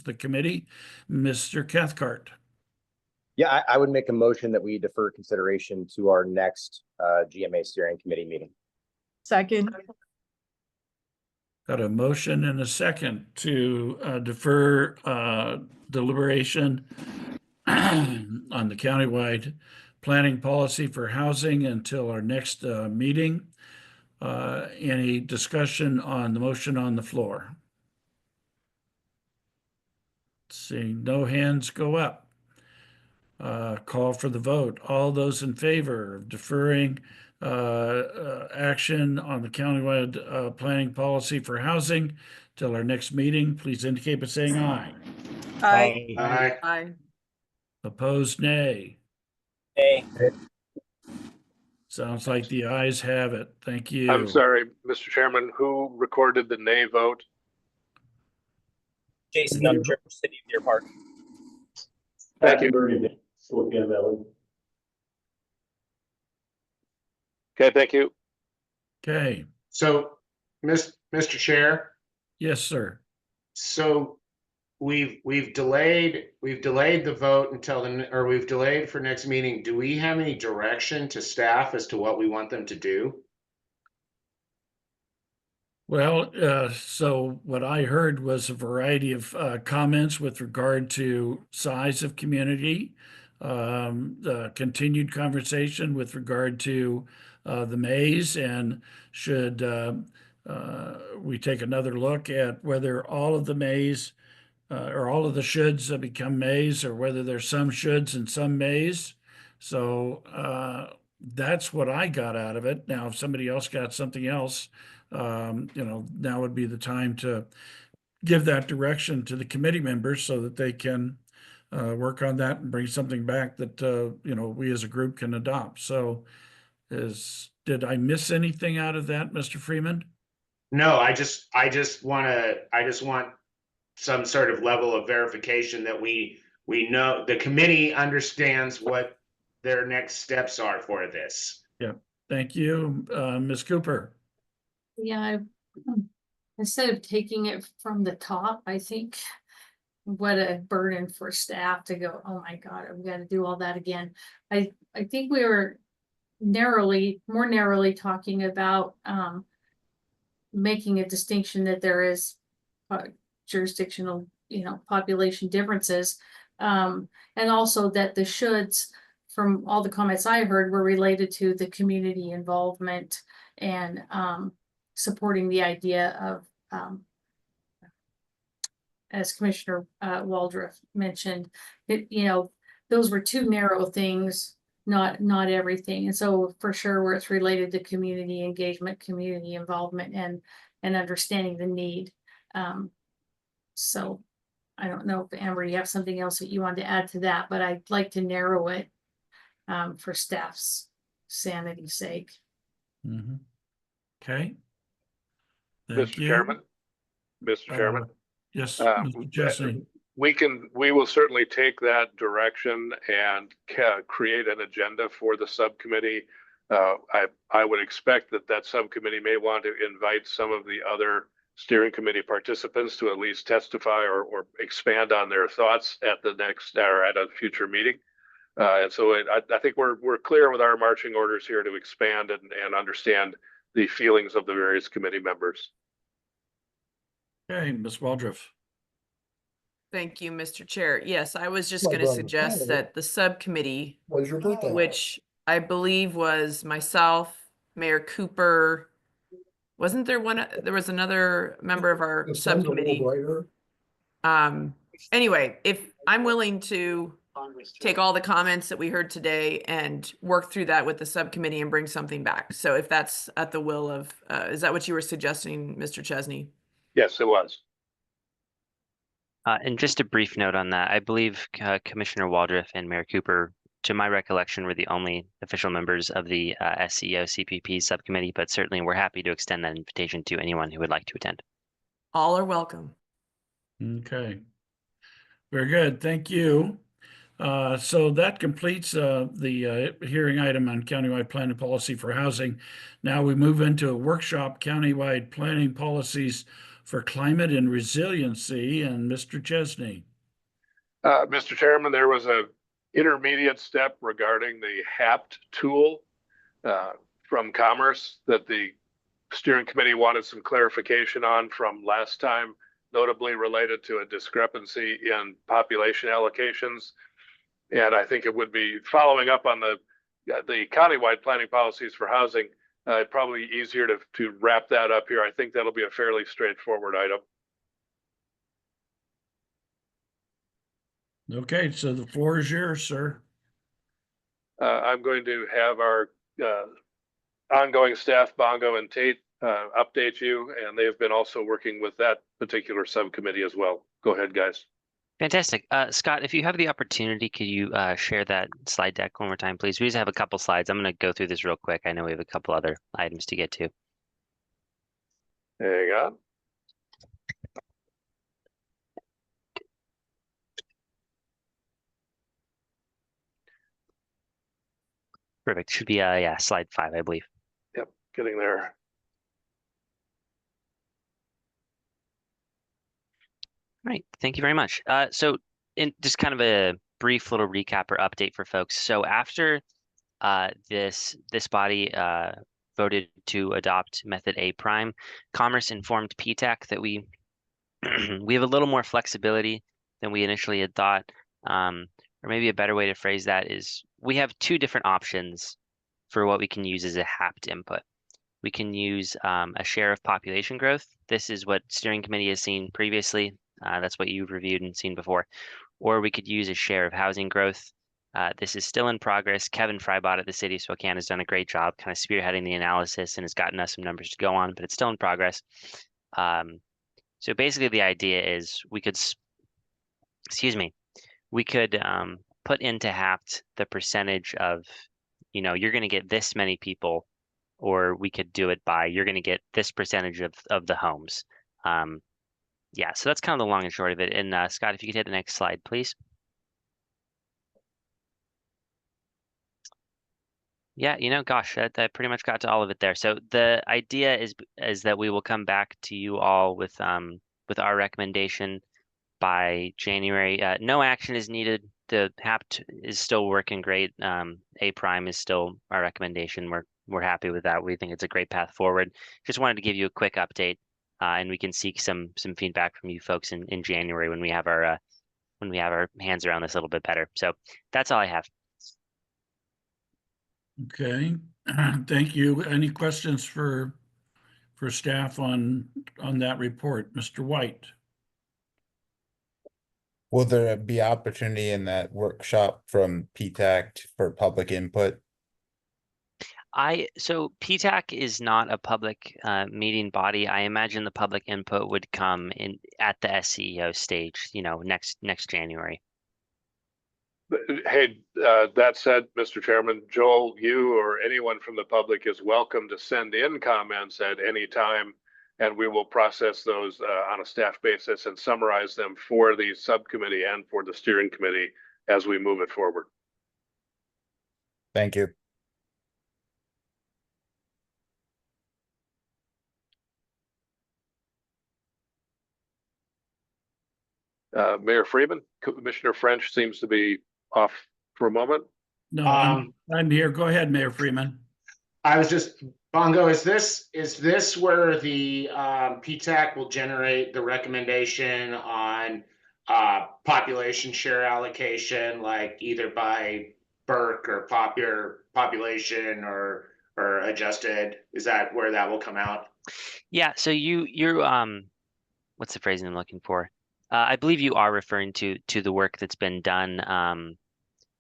the committee. Mr. Cathcart. Yeah, I would make a motion that we defer consideration to our next GMA steering committee meeting. Second. Got a motion and a second to defer deliberation on the countywide planning policy for housing until our next meeting. Any discussion on the motion on the floor? Seeing no hands go up. Call for the vote. All those in favor of deferring action on the countywide planning policy for housing till our next meeting, please indicate by saying aye. Aye. Aye. Aye. Opposed, nay. Nay. Sounds like the ayes have it. Thank you. I'm sorry, Mr. Chairman, who recorded the nay vote? Jason, I'm Chair for City of Deer Park. Thank you. Okay, thank you. Okay. So, Mr. Chair, Yes, sir. so we've delayed the vote until we've delayed for next meeting. Do we have any direction to staff as to what we want them to do? Well, so what I heard was a variety of comments with regard to size of community, the continued conversation with regard to the maze, and should we take another look at whether all of the maze or all of the shoulds become maze, or whether there's some shoulds and some maze. So that's what I got out of it. Now, if somebody else got something else, now would be the time to give that direction to the committee members so that they can work on that and bring something back that, we as a group can adopt. So did I miss anything out of that, Mr. Freeman? No, I just want some sort of level of verification that we know the committee understands what their next steps are for this. Yeah, thank you. Ms. Cooper. Yeah, instead of taking it from the top, I think what a burden for staff to go, oh my God, I've got to do all that again. I think we were more narrowly talking about making a distinction that there is jurisdictional, population differences. And also that the shoulds from all the comments I heard were related to the community involvement and supporting the idea of as Commissioner Waldron mentioned, those were two narrow things, not everything. And so for sure where it's related to community engagement, community involvement, and understanding the need. So I don't know if Amber, you have something else that you want to add to that, but I'd like to narrow it for staff's sanity's sake. Mhm. Okay. Mr. Chairman. Mr. Chairman. Yes, Uh, Mr. Chesney. we will certainly take that direction and create an agenda for the subcommittee. I would expect that subcommittee may want to invite some of the other steering committee participants to at least testify or expand on their thoughts at the next or at a future meeting. And so I think we're clear with our marching orders here to expand and understand the feelings of the various committee members. Okay, Ms. Waldriff. Thank you, Mr. Chair. Yes, I was just My going to brother. suggest that the subcommittee, When's your birthday? which I believe was myself, Mayor Cooper. Wasn't there one? There was another member of our The sun's a little subcommittee. brighter. Anyway, if I'm willing to take all the comments that we heard today and work through that with the subcommittee and bring something back. So if that's at the will of, is that what you were suggesting, Mr. Chesney? Yes, it was. And just a brief note on that, I believe Commissioner Waldriff and Mayor Cooper, to my recollection, were the only official members of the SEO CPP subcommittee, but certainly we're happy to extend that invitation to anyone who would like to attend. All are welcome. Okay. Very good. Thank you. So that completes the hearing item on countywide planning policy for housing. Now we move into a workshop, countywide planning policies for climate and resiliency, and Mr. Chesney. Mr. Chairman, there was a intermediate step regarding the HAPT tool from Commerce that the steering committee wanted some clarification on from last time, notably related to a discrepancy in population allocations. And I think it would be following up on the countywide planning policies for housing. Probably easier to wrap that up here. I think that'll be a fairly straightforward item. Okay, so the floor is yours, sir. I'm going to have our ongoing staff, Bongo and Tate, update you, and they have been also working with that particular subcommittee as well. Go ahead, guys. Fantastic. Scott, if you have the opportunity, could you share that slide deck one more time, please? We just have a couple slides. I'm going to go through this real quick. I know we have a couple other items to get to. Hang on. Perfect. Should be yeah, slide 5, I believe. Yep, getting there. Right. Thank you very much. So in just kind of a brief little recap or update for folks. So after this body voted to adopt method A prime, Commerce informed PTAC that we we have a little more flexibility than we initially had thought. Or maybe a better way to phrase that is we have two different options for what we can use as a HAPT input. We can use a share of population growth. This is what steering committee has seen previously. That's what you've reviewed and seen before. Or we could use a share of housing growth. This is still in progress. Kevin Freibot at the city of Spokane has done a great job kind of spearheading the analysis and has gotten us some numbers to go on, but it's still in progress. So basically the idea is we could, we could put into HAPT the percentage of, you're going to get this many people, or we could do it by, you're going to get this percentage of the homes. Yeah, so that's kind of the long and short of it. And Scott, if you could hit the next slide, please. Yeah, gosh, that pretty much got to all of it there. So the idea is that we will come back to you all with our recommendation by January. No action is needed. The HAPT is still working great. A prime is still our recommendation. We're happy with that. We think it's a great path forward. Just wanted to give you a quick update, and we can seek some feedback from you folks in January when we have our hands around this a little bit better. So that's all I have. Okay, thank you. Any questions for staff on that report? Mr. White? Will there be opportunity in that workshop from PTAC for public input? So PTAC is not a public meeting body. I imagine the public input would come in at the SCEO stage, next January. Hey, that said, Mr. Chairman, Joel, you or anyone from the public is welcome to send in comments at any time, and we will process those on a staff basis and summarize them for the subcommittee and for the steering committee as we move it forward. Thank you. Mayor Freeman, Commissioner French seems to be off for a moment. No, I'm here. Go ahead, Mayor Freeman. I was just, Bongo, is this where the PTAC will generate the recommendation on population share allocation, like either by Burke or population or adjusted? Is that where that will come out? Yeah, so you're what's the phrasing I'm looking for? I believe you are referring to the work that's been done.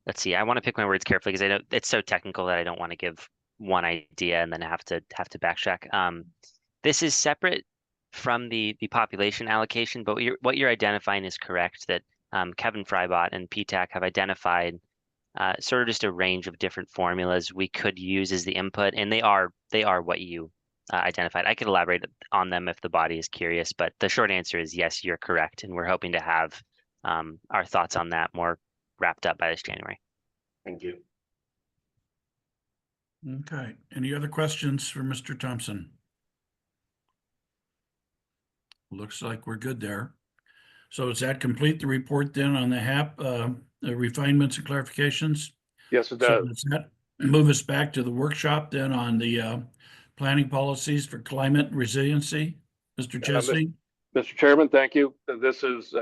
Let's see, I want to pick my words carefully because I know it's so technical that I don't want to give one idea and then have to backtrack. This is separate from the population allocation, but what you're identifying is correct, that Kevin Freibot and PTAC have identified sort of just a range of different formulas we could use as the input, and they are what you identified. I could elaborate on them if the body is curious, but the short answer is yes, you're correct, and we're hoping to have our thoughts on that more wrapped up by this January. Thank you. Okay, any other questions for Mr. Thompson? Looks like we're good there. So does that complete the report then on the HAP the refinements and clarifications? Yes, it So does. does that move us back to the workshop then on the planning policies for climate resiliency? Mr. Chesney? Mr. Chairman, thank you. This is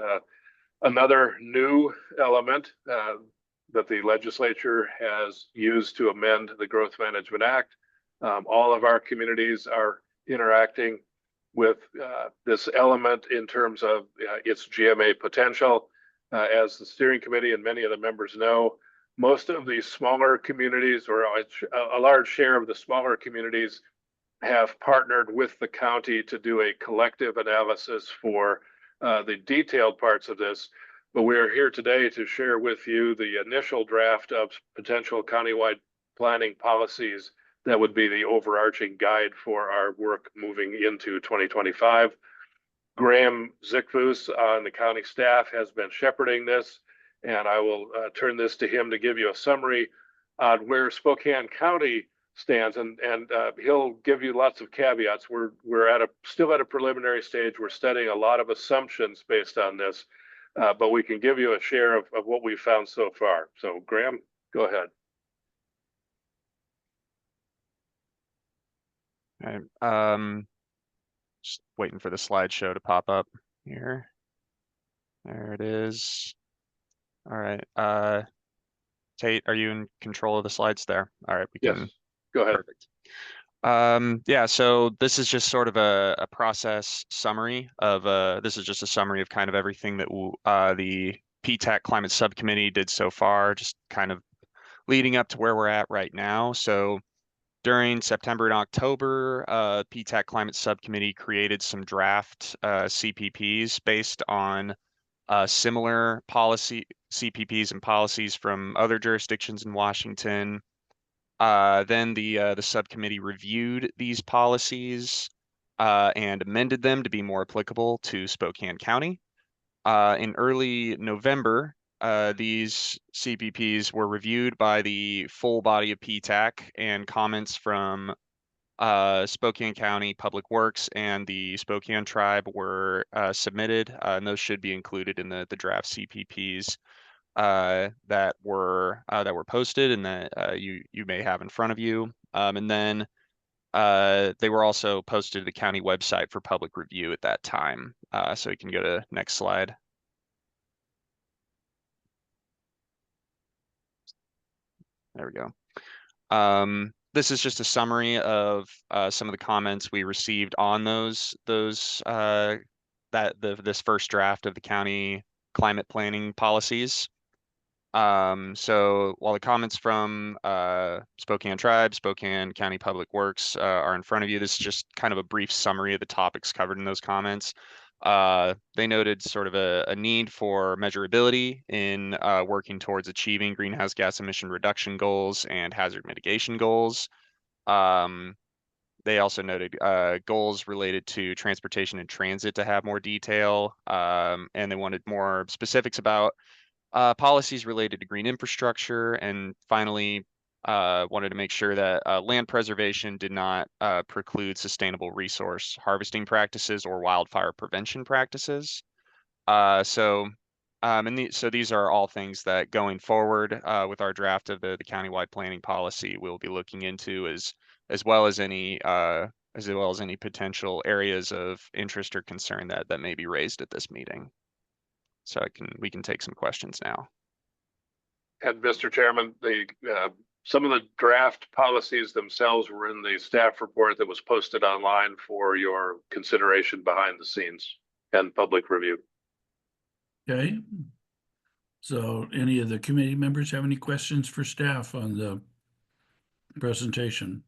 another new element that the legislature has used to amend the Growth Management Act. All of our communities are interacting with this element in terms of its GMA potential. As the steering committee and many of the members know, most of the smaller communities, or a large share of the smaller communities, have partnered with the county to do a collective analysis for the detailed parts of this. But we are here today to share with you the initial draft of potential countywide planning policies that would be the overarching guide for our work moving into 2025. Graham Zickfus on the county staff has been shepherding this, and I will turn this to him to give you a summary on where Spokane County stands, and he'll give you lots of caveats. We're still at a preliminary stage. We're studying a lot of assumptions based on this, but we can give you a share of what we've found so far. So Graham, go ahead. All right. Just waiting for the slideshow to pop up here. There it is. All right. Tate, are you in control of the slides there? All right, we can. Yes, go ahead. Perfect. Yeah, so this is just sort of a process summary of this is just a summary of kind of everything that the PTAC Climate Subcommittee did so far, just kind of leading up to where we're at right now. So during September and October, PTAC Climate Subcommittee created some draft CPPs based on similar policy CPPs and policies from other jurisdictions in Washington. Then the subcommittee reviewed these policies and amended them to be more applicable to Spokane County. In early November, these CPPs were reviewed by the full body of PTAC, and comments from Spokane County Public Works and the Spokane Tribe were submitted, and those should be included in the draft CPPs that were posted and that you may have in front of you. And then they were also posted to the county website for public review at that time. So you can go to next slide. There we go. This is just a summary of some of the comments we received on those this first draft of the county climate planning policies. So while the comments from Spokane Tribe, Spokane County Public Works are in front of you, this is just kind of a brief summary of the topics covered in those comments. They noted sort of a need for measurability in working towards achieving greenhouse gas emission reduction goals and hazard mitigation goals. They also noted goals related to transportation and transit to have more detail, and they wanted more specifics about policies related to green infrastructure, and finally wanted to make sure that land preservation did not preclude sustainable resource harvesting practices or wildfire prevention practices. So these are all things that going forward with our draft of the countywide planning policy we'll be looking into as well as any potential areas of interest or concern that may be raised at this meeting. So we can take some questions now. And Mr. Chairman, some of the draft policies themselves were in the staff report that was posted online for your consideration behind the scenes and public review. Okay. So any of the committee members have any questions for staff on the presentation?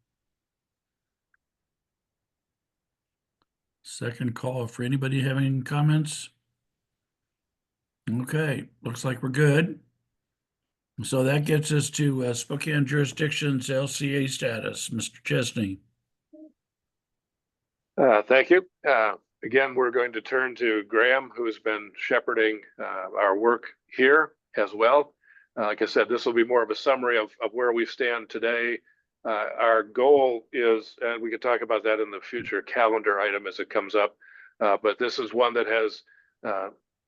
Second call for anybody having any comments? Okay, looks like we're good. So that gets us to Spokane jurisdiction's LCA status. Mr. Chesney. Thank you. Again, we're going to turn to Graham, who has been shepherding our work here as well. Like I said, this will be more of a summary of where we stand today. Our goal is, and we can talk about that in the future calendar item as it comes up, but this is one that has,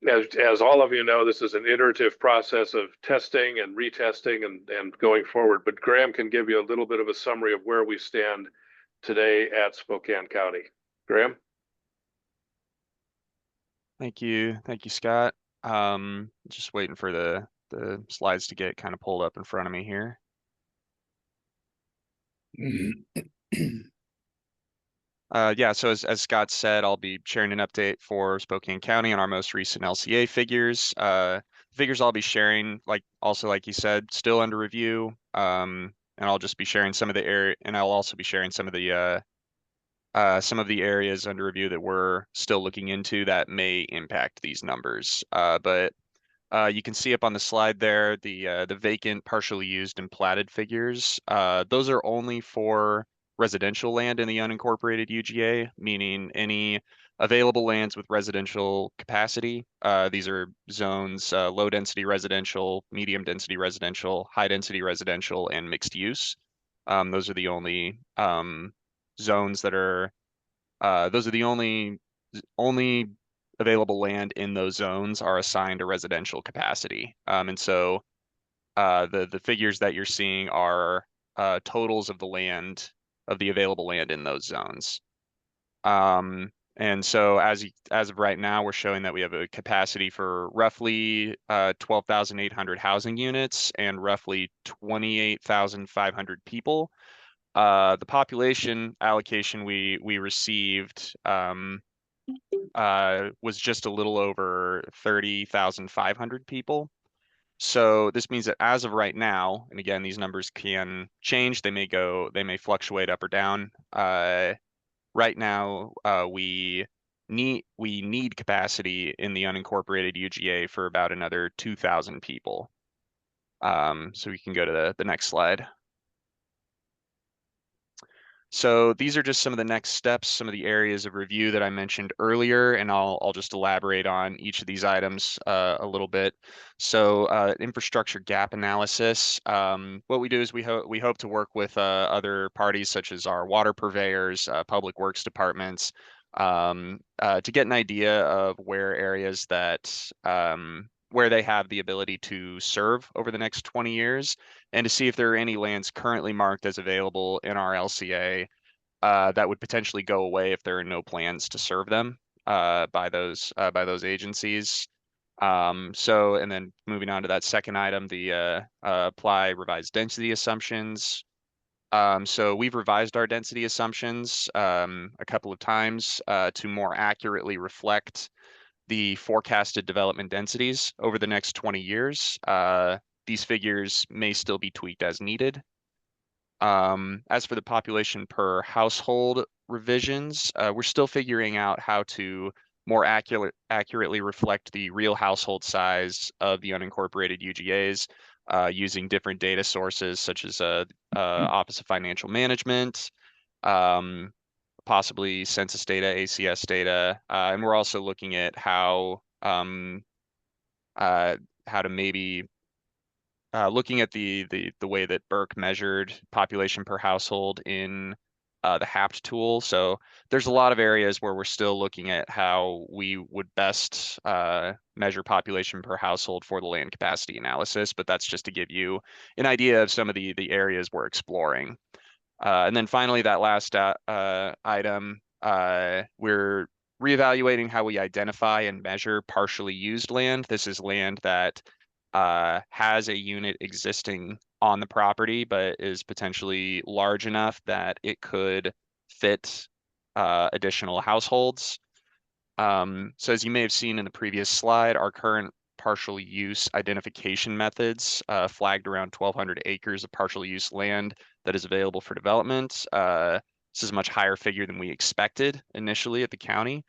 as all of you know, this is an iterative process of testing and retesting and going forward. But Graham can give you a little bit of a summary of where we stand today at Spokane County. Graham? Thank you, Scott. Just waiting for the slides to get kind of pulled up in front of me here. Yeah, so as Scott said, I'll be sharing an update for Spokane County on our most recent LCA figures. Figures I'll be sharing, like he said, still under review. And I'll just be sharing some of the area, and I'll also be sharing some of the areas under review that we're still looking into that may impact these numbers. But you can see up on the slide there the vacant, partially used, and platted figures. Those are only for residential land in the unincorporated UGA, meaning any available lands with residential capacity. These are zones, low density residential, medium density residential, high density residential, and mixed use. Those are the only zones that are, those are the only available land in those zones are assigned a residential capacity. And so the figures that you're seeing are totals of the land, of the available land in those zones. And so as of right now, we're showing that we have a capacity for roughly 12,800 housing units and roughly 28,500 people. The population allocation we received was just a little over 30,500 people. So this means that as of right now, and again, these numbers can change, they may fluctuate up or down. Right now, we need capacity in the unincorporated UGA for about another 2,000 people. So we can go to the next slide. So these are just some of the next steps, some of the areas of review that I mentioned earlier, and I'll just elaborate on each of these items a little bit. So infrastructure gap analysis. What we do is we hope to work with other parties such as our water purveyors, public works departments, to get an idea of where areas that where they have the ability to serve over the next 20 years, and to see if there are any lands currently marked as available in our LCA that would potentially go away if there are no plans to serve them by those agencies. So, and then moving on to that second item, the apply revised density assumptions. So we've revised our density assumptions a couple of times to more accurately reflect the forecasted development densities over the next 20 years. These figures may still be tweaked as needed. As for the population per household revisions, we're still figuring out how to more accurately reflect the real household size of the unincorporated UGAs using different data sources such as Office of Financial Management, possibly census data, ACS data, and we're also looking at how to maybe looking at the way that Burke measured population per household in the HAPT tool. So there's a lot of areas where we're still looking at how we would best measure population per household for the land capacity analysis, but that's just to give you an idea of some of the areas we're exploring. And then finally, that last item, we're reevaluating how we identify and measure partially used land. This is land that has a unit existing on the property, but is potentially large enough that it could fit additional households. So as you may have seen in the previous slide, our current partial use identification methods flagged around 1,200 acres of partial use land that is available for development. This is a much higher figure than we expected initially at the county.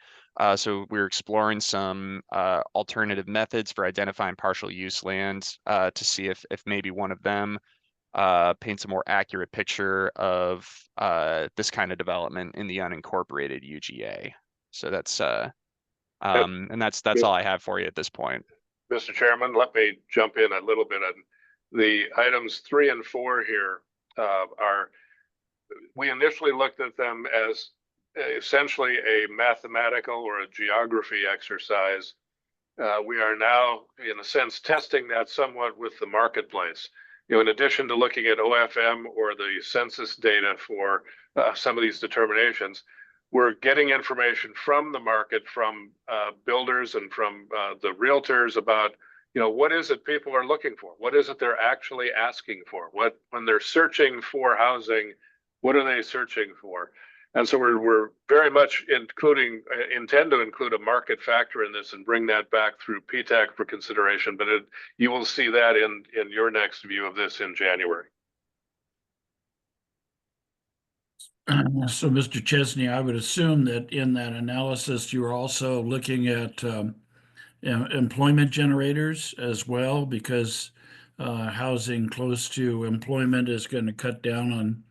So we're exploring some alternative methods for identifying partial use land to see if maybe one of them paints a more accurate picture of this kind of development in the unincorporated UGA. So that's and that's all I have for you at this point. Mr. Chairman, let me jump in a little bit on the items 3 and 4 here. We initially looked at them as essentially a mathematical or a geography exercise. We are now, in a sense, testing that somewhat with the marketplace. In addition to looking at OFM or the census data for some of these determinations, we're getting information from the market, from builders and from the realtors about, what is it people are looking for? What is it they're actually asking for? When they're searching for housing, what are they searching for? And so we're very much intend to include a market factor in this and bring that back through PTAC for consideration. But you will see that in your next view of this in January. So, Mr. Chesney, I would assume that in that analysis, you're also looking at employment generators as well, because housing close to employment is going to cut down on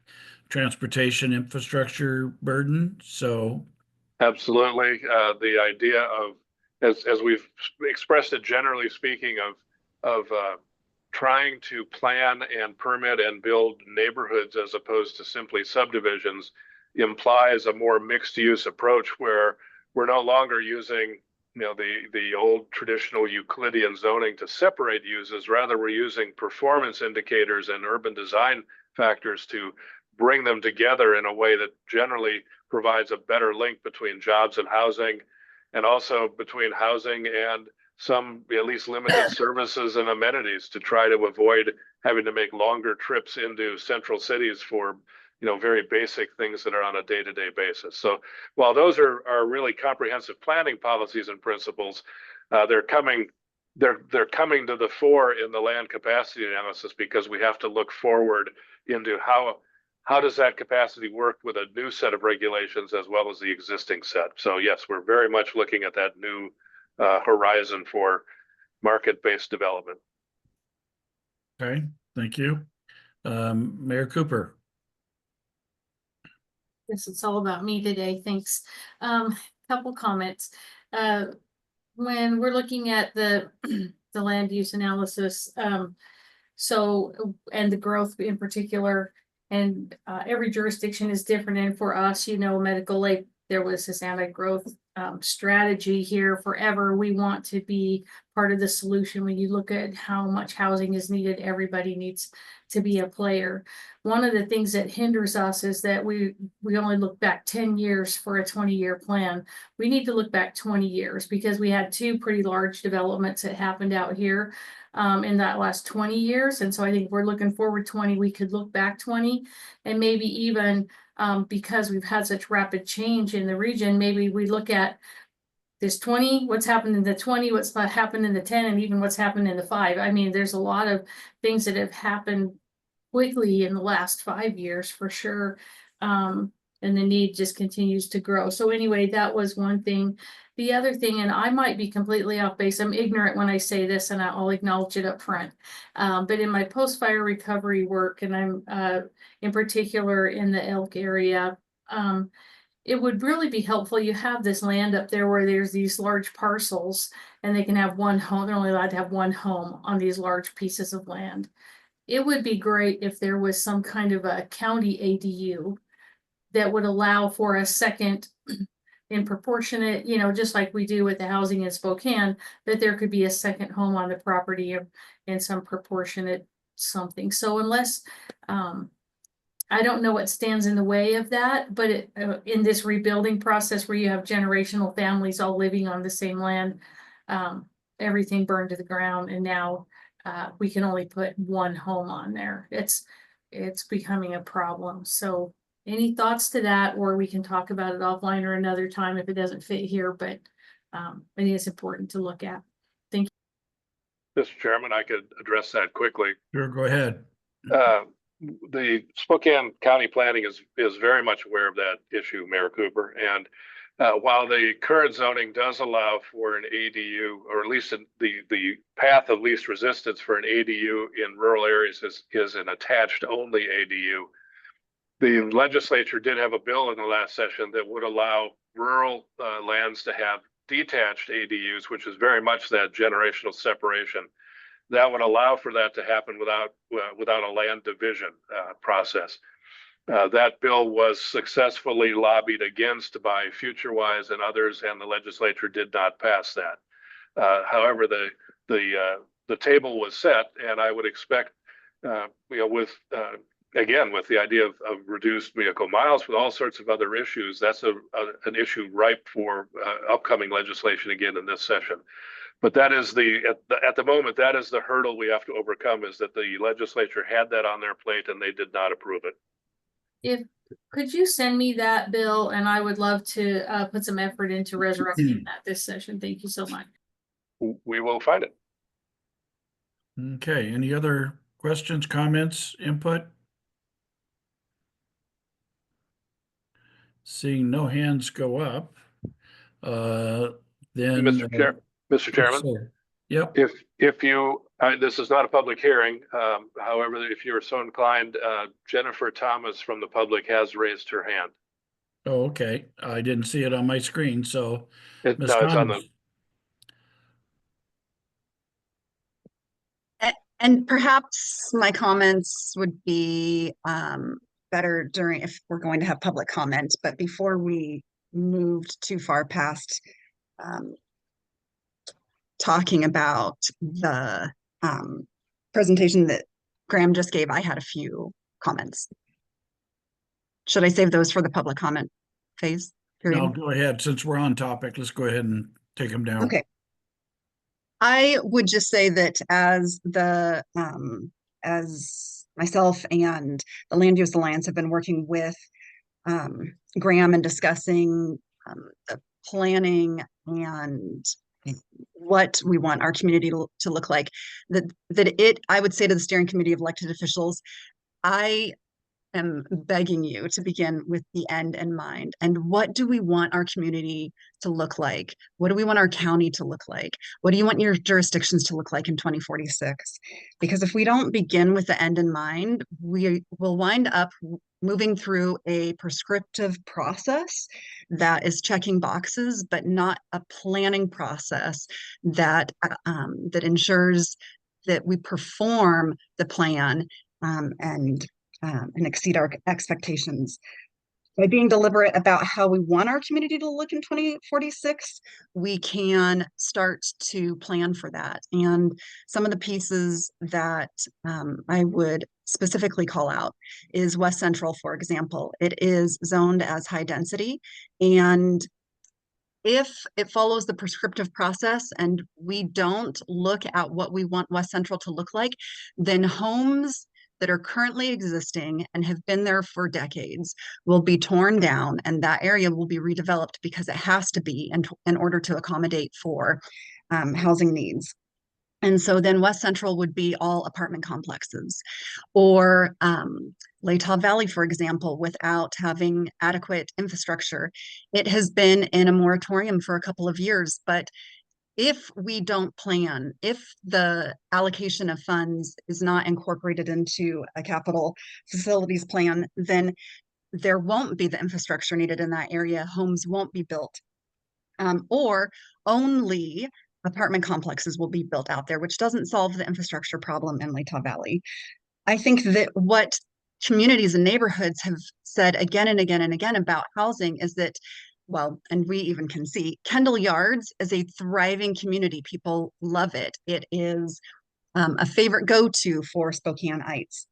transportation infrastructure burden. So absolutely, the idea of, as we've expressed it, generally speaking, of trying to plan and permit and build neighborhoods as opposed to simply subdivisions implies a more mixed use approach where we're no longer using the old traditional Euclidean zoning to separate uses. Rather, we're using performance indicators and urban design factors to bring them together in a way that generally provides a better link between jobs and housing, and also between housing and some at least limited services and amenities, to try to avoid having to make longer trips into central cities for very basic things that are on a day-to-day basis. So while those are really comprehensive planning policies and principles, they're coming to the fore in the land capacity analysis, because we have to look forward into how does that capacity work with a new set of regulations as well as the existing set. So yes, we're very much looking at that new horizon for market-based development. okay, thank you. Mayor Cooper. Yes, it's all about me today. Thanks. Couple comments. When we're looking at the the land use analysis, and the growth in particular, and every jurisdiction is different. And for us, Medical Lake, there was this anti-growth strategy here forever. We want to be part of the solution. When you look at how much housing is needed, everybody needs to be a player. One of the things that hinders us is that we only look back 10 years for a 20-year plan. We need to look back 20 years because we had two pretty large developments that happened out here in that last 20 years. And so I think we're looking forward 20, we could look back 20 and maybe even because we've had such rapid change in the region, maybe we look at this 20, what's happened in the 20, what's happened in the 10, and even what's happened in the 5. I mean, there's a lot of things that have happened quickly in the last 5 years for sure. And the need just continues to grow. So anyway, that was one thing. The other thing, and I might be completely off base, I'm ignorant when I say this and I'll acknowledge it up front. But in my post-fire recovery work, and I'm in particular in the Elk area, it would really be helpful. You have this land up there where there's these large parcels and they can have one home. They're only allowed to have one home on these large pieces of land. It would be great if there was some kind of a county ADU that would allow for a second in proportionate, just like we do with the housing in Spokane, that there could be a second home on the property in some proportionate something. So unless, I don't know what stands in the way of that, but in this rebuilding process where you have generational families all living on the same land, everything burned to the ground, and now we can only put one home on there. It's becoming a problem. So any thoughts to that, or we can talk about it offline or another time if it doesn't fit here, but I think it's important to look at. Thank you. Mr. Chairman, I could address that quickly. Sure, go ahead. The Spokane County Planning is very much aware of that issue, Mayor Cooper. And while the current zoning does allow for an ADU, or at least the path of least resistance for an ADU in rural areas is an attached only ADU, the legislature did have a bill in the last session that would allow rural lands to have detached ADUs, which is very much that generational separation. That would allow for that to happen without a land division process. That bill was successfully lobbied against by FutureWise and others, and the legislature did not pass that. However, the table was set, and I would expect, with the idea of reduced vehicle miles, with all sorts of other issues, that's an issue ripe for upcoming legislation again in this session. But that is at the moment, that is the hurdle we have to overcome, is that the legislature had that on their plate and they did not approve it. Could you send me that bill, and I would love to put some effort into resurrecting that this session. Thank you so much. We will find it. Okay, any other questions, comments, input? Seeing no hands go up, then. Mr. Chairman. Yep. If you, this is not a public hearing. However, if you're so inclined, Jennifer Thomas from the public has raised her hand. Oh, okay. I didn't see it on my screen, so. It's on the. And perhaps my comments would be better during, if we're going to have public comment, but before we moved too far past talking about the presentation that Graham just gave, I had a few comments. Should I save those for the public comment phase? No, go ahead. Since we're on topic, let's go ahead and take them down. Okay. I would just say that as myself and the Land Use Alliance have been working with Graham and discussing the planning and what we want our community to look like, I would say to the steering committee of elected officials, I am begging you to begin with the end in mind. And what do we want our community to look like? What do we want our county to look like? What do you want your jurisdictions to look like in 2046? Because if we don't begin with the end in mind, we will wind up moving through a prescriptive process that is checking boxes, but not a planning process that ensures that we perform the plan and exceed our expectations. by being deliberate about how we want our community to look in 2046, we can start to plan for that. And some of the pieces that I would specifically call out is West Central, for example. It is zoned as high density, and if it follows the prescriptive process and we don't look at what we want West Central to look like, then homes that are currently existing and have been there for decades will be torn down, and that area will be redeveloped because it has to be in order to accommodate for housing needs. And so then West Central would be all apartment complexes, or Latah Valley, for example, without having adequate infrastructure. It has been in a moratorium for a couple of years, but if we don't plan, if the allocation of funds is not incorporated into a capital facilities plan, then there won't be the infrastructure needed in that area. Homes won't be built, or only apartment complexes will be built out there, which doesn't solve the infrastructure problem in Latah Valley. I think that what communities and neighborhoods have said again and again and again about housing is that, well, and we even can see Kendall Yards is a thriving community. People love it. It is a favorite go-to for Spokaneites.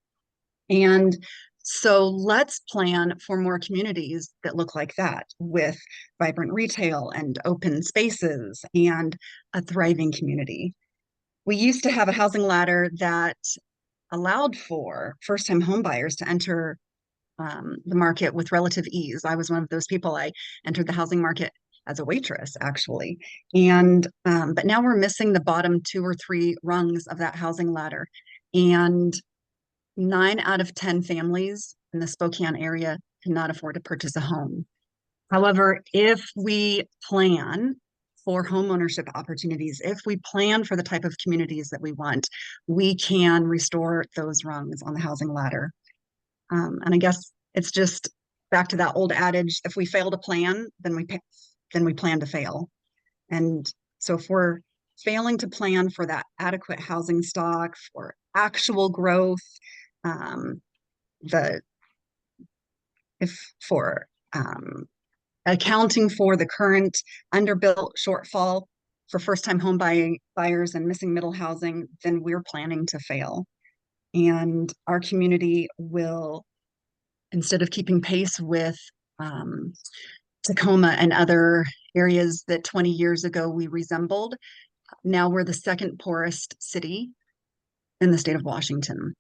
And so let's plan for more communities that look like that, with vibrant retail and open spaces and a thriving community. We used to have a housing ladder that allowed for first-time homebuyers to enter the market with relative ease. I was one of those people. I entered the housing market as a waitress, actually. And but now we're missing the bottom 2 or 3 rungs of that housing ladder. And 9 out of 10 families in the Spokane area cannot afford to purchase a home. However, if we plan for homeownership opportunities, if we plan for the type of communities that we want, we can restore those rungs on the housing ladder. And I guess it's just back to that old adage: if we fail to plan, then we plan to fail. And so if we're failing to plan for that adequate housing stock, for actual growth, accounting for the current underbuilt shortfall for first-time home buyers and missing middle housing, then we're planning to fail. And our community will, instead of keeping pace with Tacoma and other areas that 20 years ago we resembled, now we're the second poorest city in the state of Washington.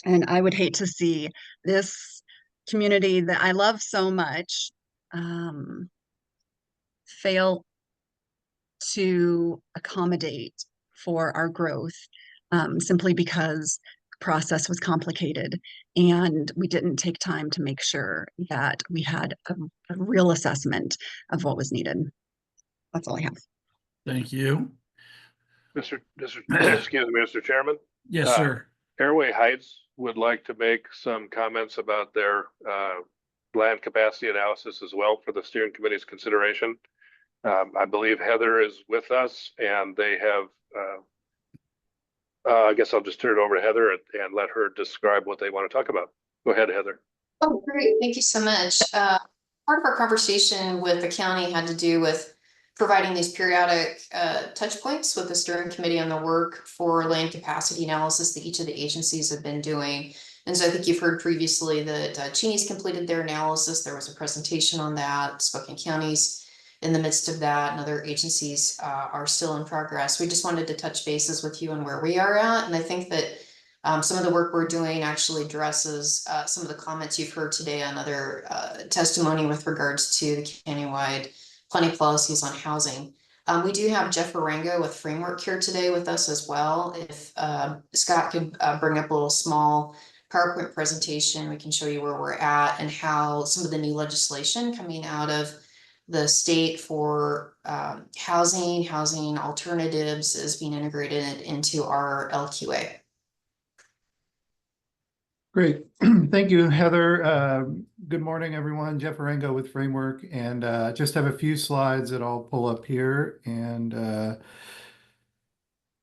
And I would hate to see this community that I love so much fail to accommodate for our growth, simply because the process was complicated and we didn't take time to make sure that we had a real assessment of what was needed. That's all I have. Thank you. Excuse me, Mr. Chairman. Yes, sir. Airway Heights would like to make some comments about their land capacity analysis as well for the steering committee's consideration. I believe Heather is with us, and they have, I guess I'll just turn it over to Heather and let her describe what they want to talk about. Go ahead, Heather. Oh, great. Thank you so much. Part of our conversation with the county had to do with providing these periodic touch points with the steering committee on the work for land capacity analysis that each of the agencies have been doing. And so I think you've heard previously that Cheney's completed their analysis. There was a presentation on that. Spokane County's in the midst of that, and other agencies are still in progress. We just wanted to touch bases with you on where we are at. And I think that some of the work we're doing actually addresses some of the comments you've heard today on other testimony with regards to the countywide planning policies on housing. We do have Jeff Arango with Framework here today with us as well. If Scott could bring up a little small PowerPoint presentation, we can show you where we're at and how some of the new legislation coming out of the state for housing alternatives is being integrated into our LQA. Great. Thank you, Heather. Good morning, everyone. Jeff Arango with Framework, and just have a few slides that I'll pull up here. And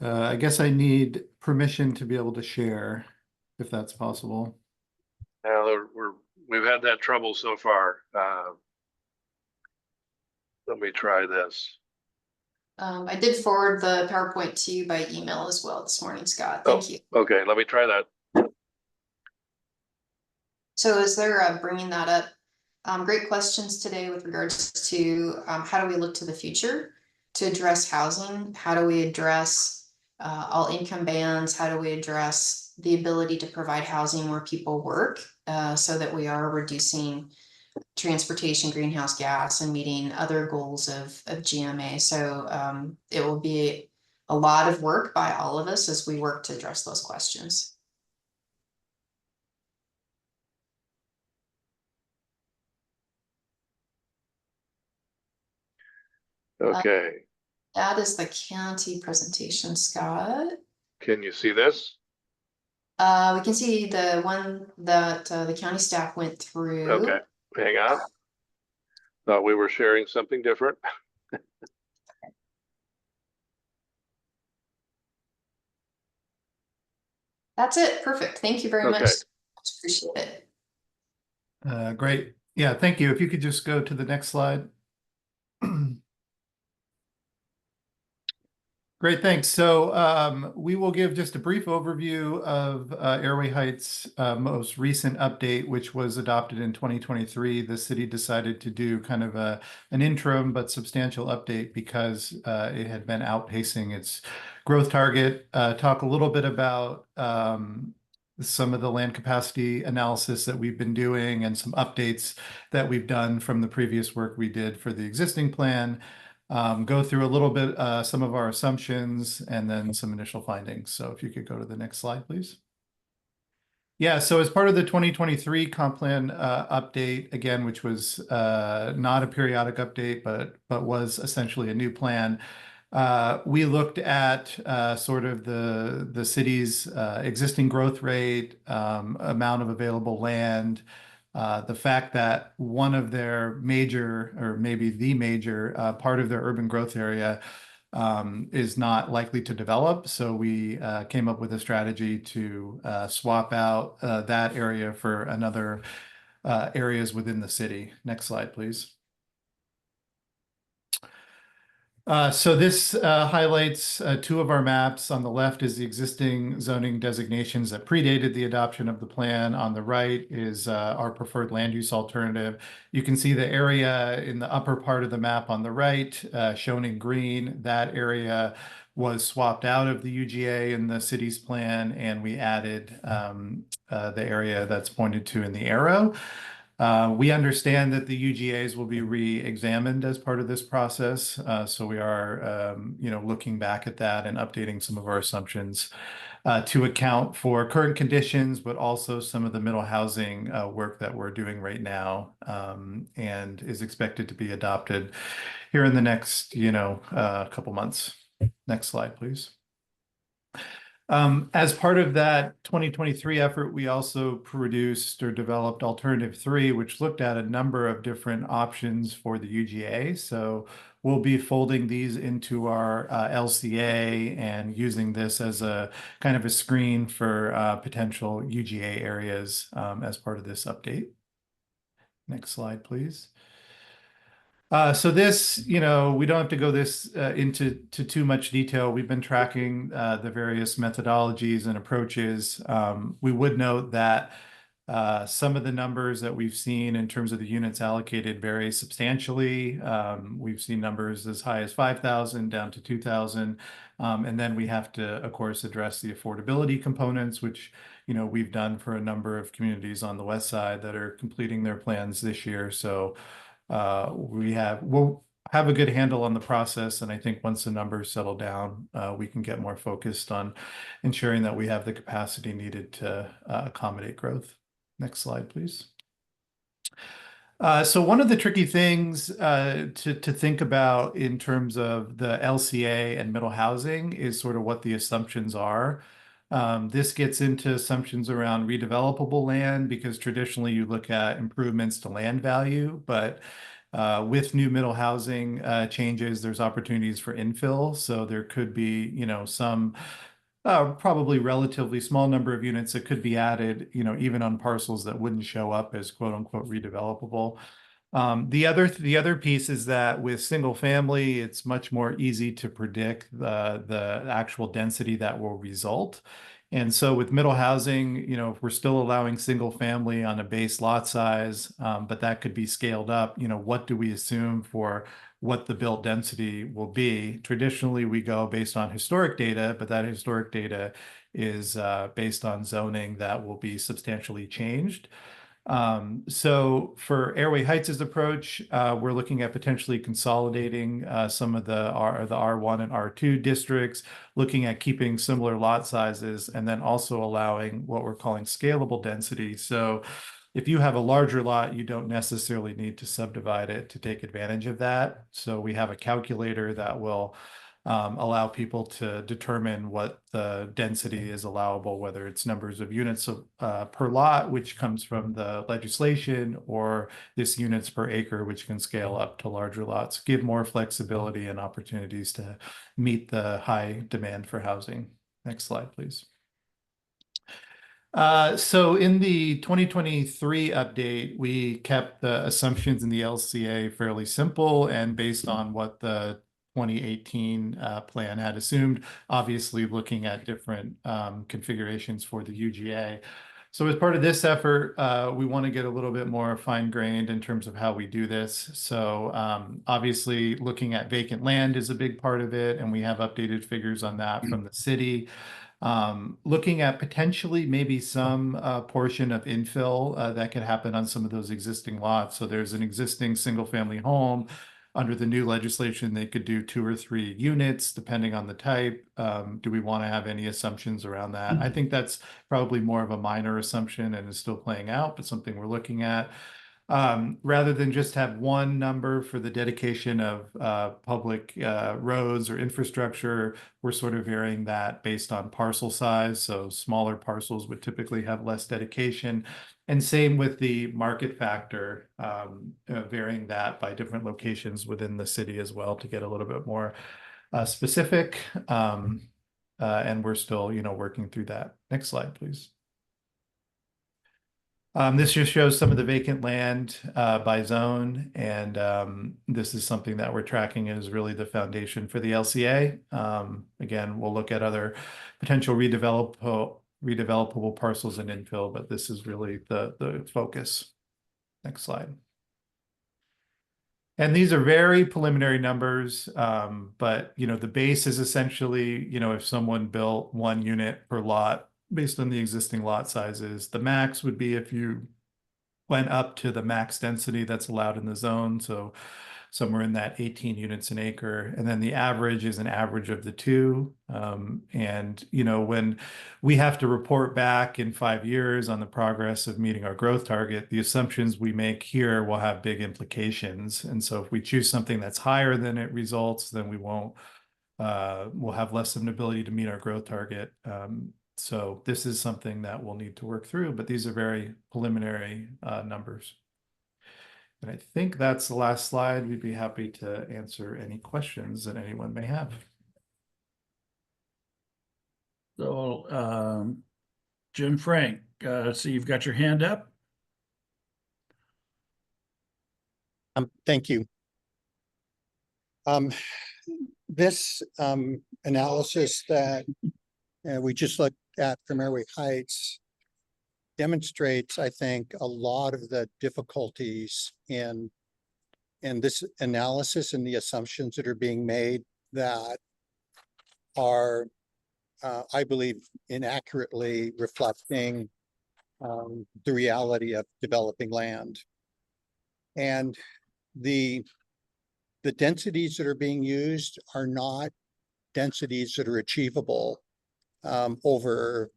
I guess I need permission to be able to share, if that's possible. we've had that trouble so far. Let me try this. I did forward the PowerPoint to you by email as well this morning, Scott. Thank you. Okay, let me try that. So as they're bringing that up, great questions today with regards to how do we look to the future to address housing? How do we address all income bands? How do we address the ability to provide housing where people work so that we are reducing transportation greenhouse gas and meeting other goals of GMA? So it will be a lot of work by all of us as we work to address those questions. Okay. That is the county presentation, Scott. Can you see this? We can see the one that the county staff went through. Okay, hang on. Thought we were sharing something different. That's it. Perfect. Thank you very Okay. much. Appreciate it. Great. Yeah, thank you. If you could just go to the next slide. Great, thanks. So we will give just a brief overview of Airway Heights' most recent update, which was adopted in 2023. The city decided to do kind of an interim but substantial update because it had been outpacing its growth target. Talk a little bit about some of the land capacity analysis that we've been doing and some updates that we've done from the previous work we did for the existing plan. Go through a little bit some of our assumptions and then some initial findings. So if you could go to the next slide, please. Yeah, so as part of the 2023 comp plan update, again, which was not a periodic update, but was essentially a new plan, we looked at sort of the city's existing growth rate, amount of available land, the fact that one of their major, or maybe the major part of their urban growth area is not likely to develop. So we came up with a strategy to swap out that area for another areas within the city. Next slide, please. So this highlights two of our maps. On the left is the existing zoning designations that predated the adoption of the plan. On the right is our preferred land use alternative. You can see the area in the upper part of the map on the right, shown in green. That area was swapped out of the UGA in the city's plan, and we added the area that's pointed to in the arrow. We understand that the UGAs will be re-examined as part of this process. So we are, looking back at that and updating some of our assumptions to account for current conditions, but also some of the middle housing work that we're doing right now and is expected to be adopted here in the next, couple months. Next slide, please. As part of that 2023 effort, we also produced or developed Alternative 3, which looked at a number of different options for the UGA. So we'll be folding these into our LCA and using this as a kind of a screen for potential UGA areas as part of this update. Next slide, please. So this, we don't have to go into too much detail. We've been tracking the various methodologies and approaches. We would note that some of the numbers that we've seen in terms of the units allocated vary substantially. We've seen numbers as high as 5,000 down to 2,000. And then we have to, of course, address the affordability components, which we've done for a number of communities on the west side that are completing their plans this year. So we'll have a good handle on the process. And I think once the numbers settle down, we can get more focused on ensuring that we have the capacity needed to accommodate growth. Next slide, please. So one of the tricky things to think about in terms of the LCA and middle housing is sort of what the assumptions are. This gets into assumptions around redevelopable land because traditionally you look at improvements to land value, but with new middle housing changes, there's opportunities for infill. So there could be, some probably relatively small number of units that could be added, you know, even on parcels that wouldn't show up as quote unquote redevelopable. The other piece is that with single family, it's much more easy to predict the actual density that will result. And so with middle housing, you know, if we're still allowing single family on a base lot size, but that could be scaled up, you know, what do we assume for what the built density will be? Traditionally, we go based on historic data, but that historic data is based on zoning that will be substantially changed. So for Airway Heights' approach, we're looking at potentially consolidating some of the R1 and R2 districts, looking at keeping similar lot sizes, and then also allowing what we're calling scalable density. So if you have a larger lot, you don't necessarily need to subdivide it to take advantage of that. So we have a calculator that will allow people to determine what the density is allowable, whether it's numbers of units per lot, which comes from the legislation, or this units per acre, which can scale up to larger lots, give more flexibility and opportunities to meet the high demand for housing. Next slide, please. So in the 2023 update, we kept the assumptions in the LCA fairly simple and based on what the 2018 plan had assumed, obviously looking at different configurations for the UGA. So as part of this effort, we want to get a little bit more fine-grained in terms of how we do this. So obviously looking at vacant land is a big part of it, and we have updated figures on that from the city. Looking at potentially maybe some portion of infill that could happen on some of those existing lots. So there's an existing single-family home. Under the new legislation, they could do 2 or 3 units, depending on the type. Do we want to have any assumptions around that? I think that's probably more of a minor assumption and is still playing out, but something we're looking at. Rather than just have one number for the dedication of public roads or infrastructure, we're sort of varying that based on parcel size. So smaller parcels would typically have less dedication. And same with the market factor, varying that by different locations within the city as well to get a little bit more specific. And we're still, you know, working through that. Next slide, please. This just shows some of the vacant land by zone, and this is something that we're tracking and is really the foundation for the LCA. Again, we'll look at other potential redevelopable parcels and infill, but this is really the focus. Next slide. And these are very preliminary numbers, but you know, the base is essentially, you know, if someone built 1 unit per lot based on the existing lot sizes, the max would be if you went up to the max density that's allowed in the zone. So somewhere in that 18 units an acre. And then the average is an average of the two. And, you know, when we have to report back in 5 years on the progress of meeting our growth target, the assumptions we make here will have big implications. And so if we choose something that's higher than it results, then we won't, we'll have less of an ability to meet our growth target. So this is something that we'll need to work through, but these are very preliminary numbers. And I think that's the last slide. We'd be happy to answer any questions that anyone may have. So, Jim Frank, so you've got your hand up. Thank you. This analysis that we just looked at from Airway Heights demonstrates, I think, a lot of the difficulties in this analysis and the assumptions that are being made that are, I believe, inaccurately reflecting the reality of developing land. And the densities that are being used are not densities that are achievable over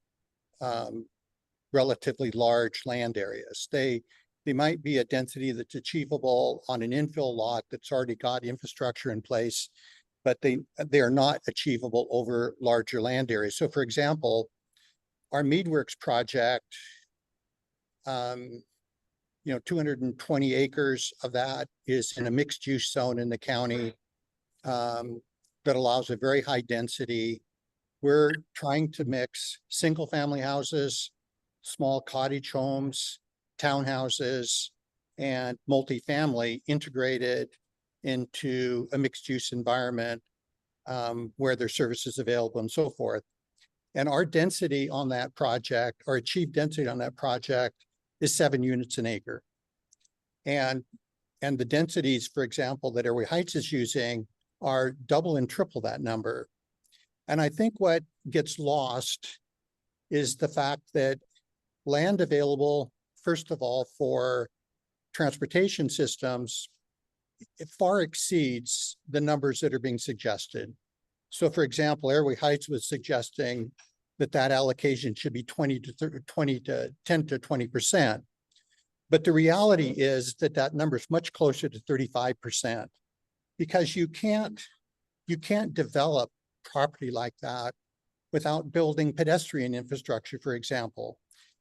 relatively large land areas. They might be a density that's achievable on an infill lot that's already got infrastructure in place, but they are not achievable over larger land areas. So for example, our Meadworks project, 220 acres of that is in a mixed use zone in the county that allows a very high density we're trying to mix single-family houses, small cottage homes, townhouses, and multifamily integrated into a mixed-use environment where there's services available and so forth. And our density on that project, our achieved density on that project, is 7 units an acre. And the densities, for example, that Airway Heights is using are double and triple that number. And I think what gets lost is the fact that land available, first of all, for transportation systems, it far exceeds the numbers that are being suggested. So for example, Airway Heights was suggesting that that allocation should be 10 to 20%. But the reality is that that number is much closer to 35%, because you can't develop property like that without building pedestrian infrastructure, for example.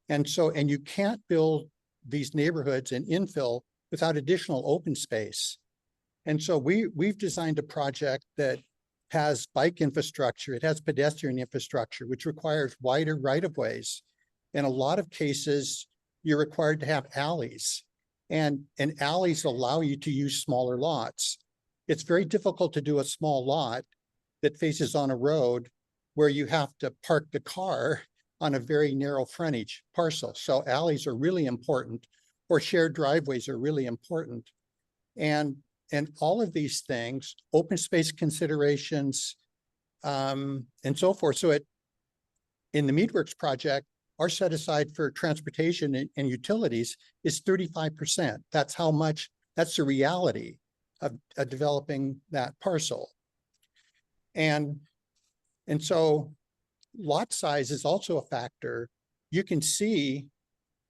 And you can't build these neighborhoods and infill without additional open space. And so we've designed a project that has bike infrastructure, it has pedestrian infrastructure, which requires wider right-of-ways. In a lot of cases, you're required to have alleys, and alleys allow you to use smaller lots. It's very difficult to do a small lot that faces on a road where you have to park the car on a very narrow frontage parcel. So alleys are really important, or shared driveways are really important. And all of these things, open space considerations, and so forth. So in the Meadworks project, our set aside for transportation and utilities is 35%. That's how much, that's the reality of developing that parcel. And so lot size is also a factor. You can see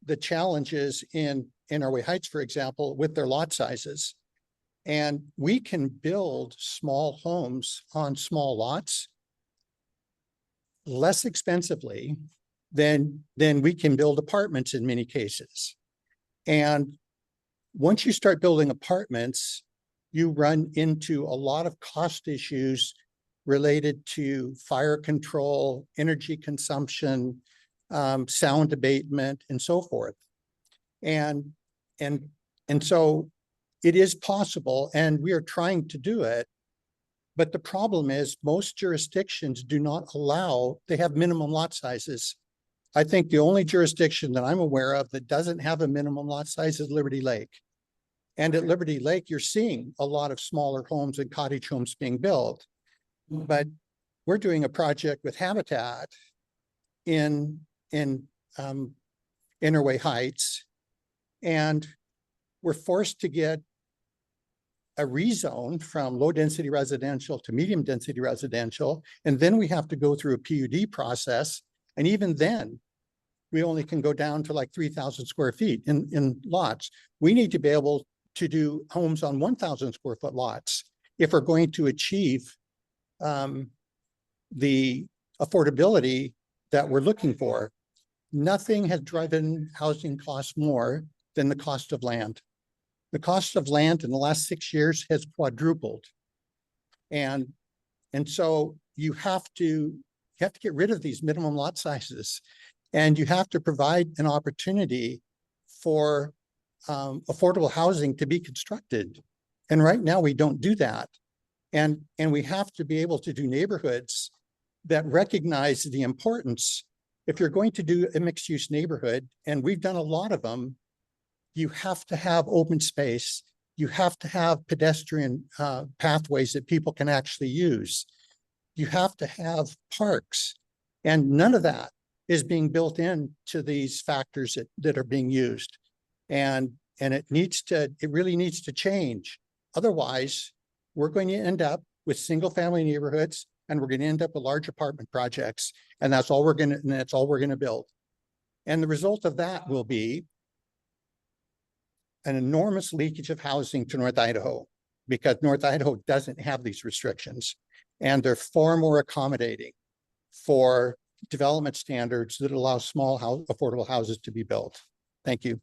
the challenges in Airway Heights, for example, with their lot sizes. And we can build small homes on small lots less expensively than we can build apartments in many cases. And once you start building apartments, you run into a lot of cost issues related to fire control, energy consumption, sound abatement, and so forth. And so it is possible, and we are trying to do it. But the problem is most jurisdictions do not allow, they have minimum lot sizes. I think the only jurisdiction that I'm aware of that doesn't have a minimum lot size is Liberty Lake. And at Liberty Lake, you're seeing a lot of smaller homes and cottage homes being built. But we're doing a project with Habitat in Airway Heights, and we're forced to get a rezone from low density residential to medium density residential. And then we have to go through a PUD process. And even then, we only can go down to like 3,000 square feet in lots. We need to be able to do homes on 1,000 square foot lots if we're going to achieve the affordability that we're looking for. Nothing has driven housing costs more than the cost of land. The cost of land in the last 6 years has quadrupled. And so you have to get rid of these minimum lot sizes, and you have to provide an opportunity for affordable housing to be constructed. And right now we don't do that. And we have to be able to do neighborhoods that recognize the importance. If you're going to do a mixed use neighborhood, and we've done a lot of them, you have to have open space. You have to have pedestrian pathways that people can actually use. You have to have parks, and none of that is being built into these factors that are being used. And it really needs to change. Otherwise, we're going to end up with single family neighborhoods, and we're going to end up with large apartment projects, and that's all we're going to build. And the result of that will be an enormous leakage of housing to North Idaho, because North Idaho doesn't have these restrictions, and they're far more accommodating for development standards that allow small affordable houses to be built. Thank you.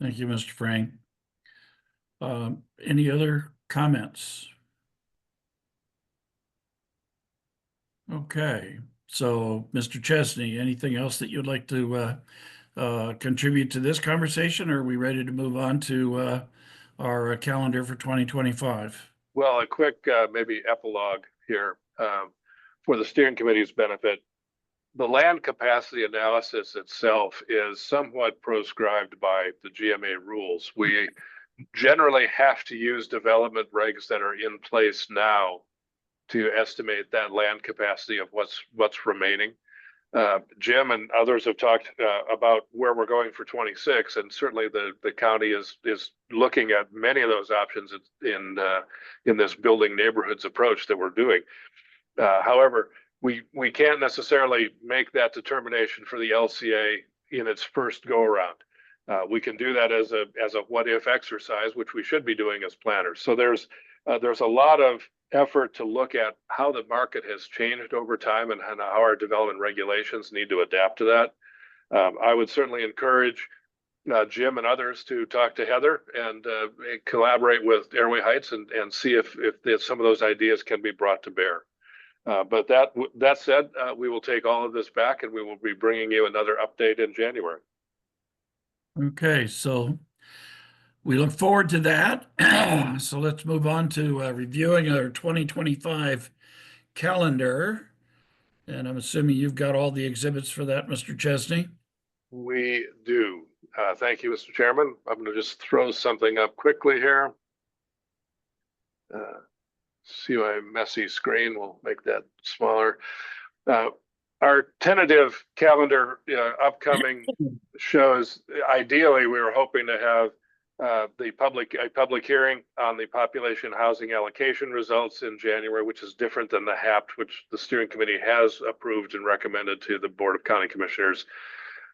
Thank you, Mr. Frank. Any other comments? Okay, so Mr. Chesney, anything else that you'd like to contribute to this conversation, or are we ready to move on to our calendar for 2025? Well, a quick maybe epilogue here for the steering committee's benefit. The land capacity analysis itself is somewhat proscribed by the GMA rules. We generally have to use development regs that are in place now to estimate that land capacity of what's remaining. Jim and others have talked about where we're going for 26, and certainly the county is looking at many of those options in this building neighborhoods approach that we're doing. However, we can't necessarily make that determination for the LCA in its first go around. We can do that as a what if exercise, which we should be doing as planners. So there's a lot of effort to look at how the market has changed over time and how our development regulations need to adapt to that. I would certainly encourage Jim and others to talk to Heather and collaborate with Airway Heights and see if some of those ideas can be brought to bear. But that said, we will take all of this back and we will be bringing you another update in January. Okay, so we look forward to that. So let's move on to reviewing our 2025 calendar. And I'm assuming you've got all the exhibits for that, Mr. Chesney? We do. Thank you, Mr. Chairman. I'm going to just throw something up quickly here. See my messy screen. We'll make that smaller. Our tentative calendar upcoming shows, ideally, we were hoping to have a public hearing on the population housing allocation results in January, which is different than the HAPT, which the steering committee has approved and recommended to the Board of County Commissioners.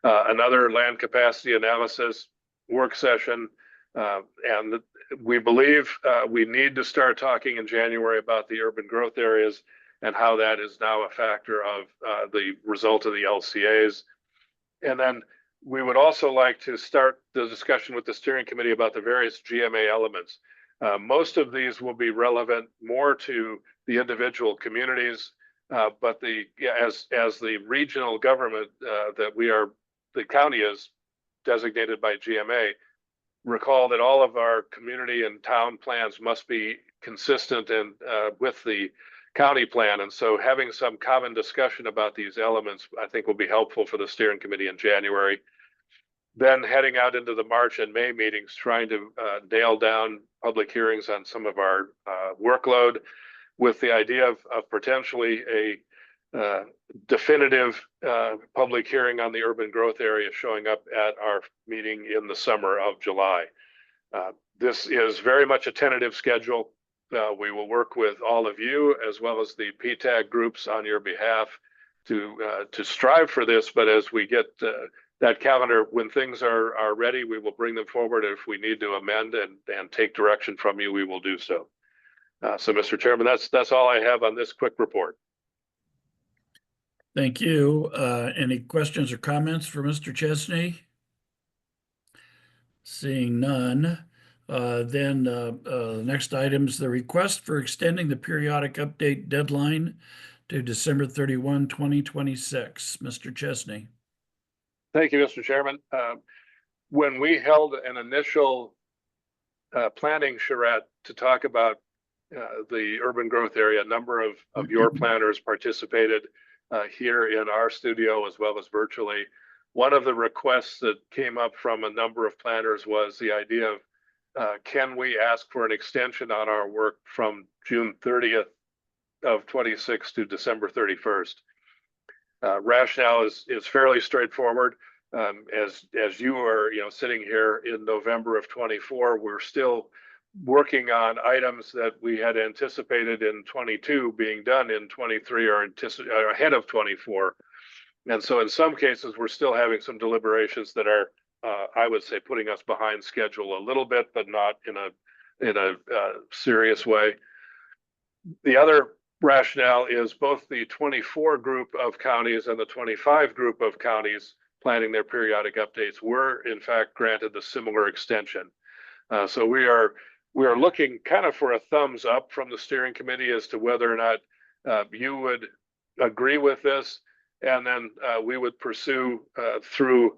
Another land capacity analysis work session, and we believe we need to start talking in January about the urban growth areas and how that is now a factor of the result of the LCAs. And then we would also like to start the discussion with the steering committee about the various GMA elements. Most of these will be relevant more to the individual communities, but as the regional government the county is designated by GMA, recall that all of our community and town plans must be consistent and with the county plan. And so having some common discussion about these elements, I think, will be helpful for the steering committee in January. Then heading out into the March and May meetings, trying to nail down public hearings on some of our workload with the idea of potentially a definitive public hearing on the urban growth area showing up at our meeting in the summer of July. This is very much a tentative schedule. We will work with all of you as well as the PTAG groups on your behalf to strive for this. But as we get that calendar, when things are ready, we will bring them forward. If we need to amend and take direction from you, we will do so. So, Mr. Chairman, that's all I have on this quick report. Thank you. Any questions or comments for Mr. Chesney? Seeing none, then the next item is the request for extending the periodic update deadline to December 31, 2026. Mr. Chesney. Thank you, Mr. Chairman. When we held an initial planning charrette to talk about the urban growth area, a number of your planners participated here in our studio as well as virtually. One of the requests that came up from a number of planners was the idea of can we ask for an extension on our work from June 30th of 26 to December 31st. Rationale is fairly straightforward. As you are sitting here in November of 24, we're still working on items that we had anticipated in 22 being done in 23 or ahead of 24. And so in some cases, we're still having some deliberations that are, I would say, putting us behind schedule a little bit, but not in a serious way. The other rationale is both the 24 group of counties and the 25 group of counties planning their periodic updates were in fact granted the similar extension. So we are looking kind of for a thumbs up from the steering committee as to whether or not you would agree with this, and then we would pursue through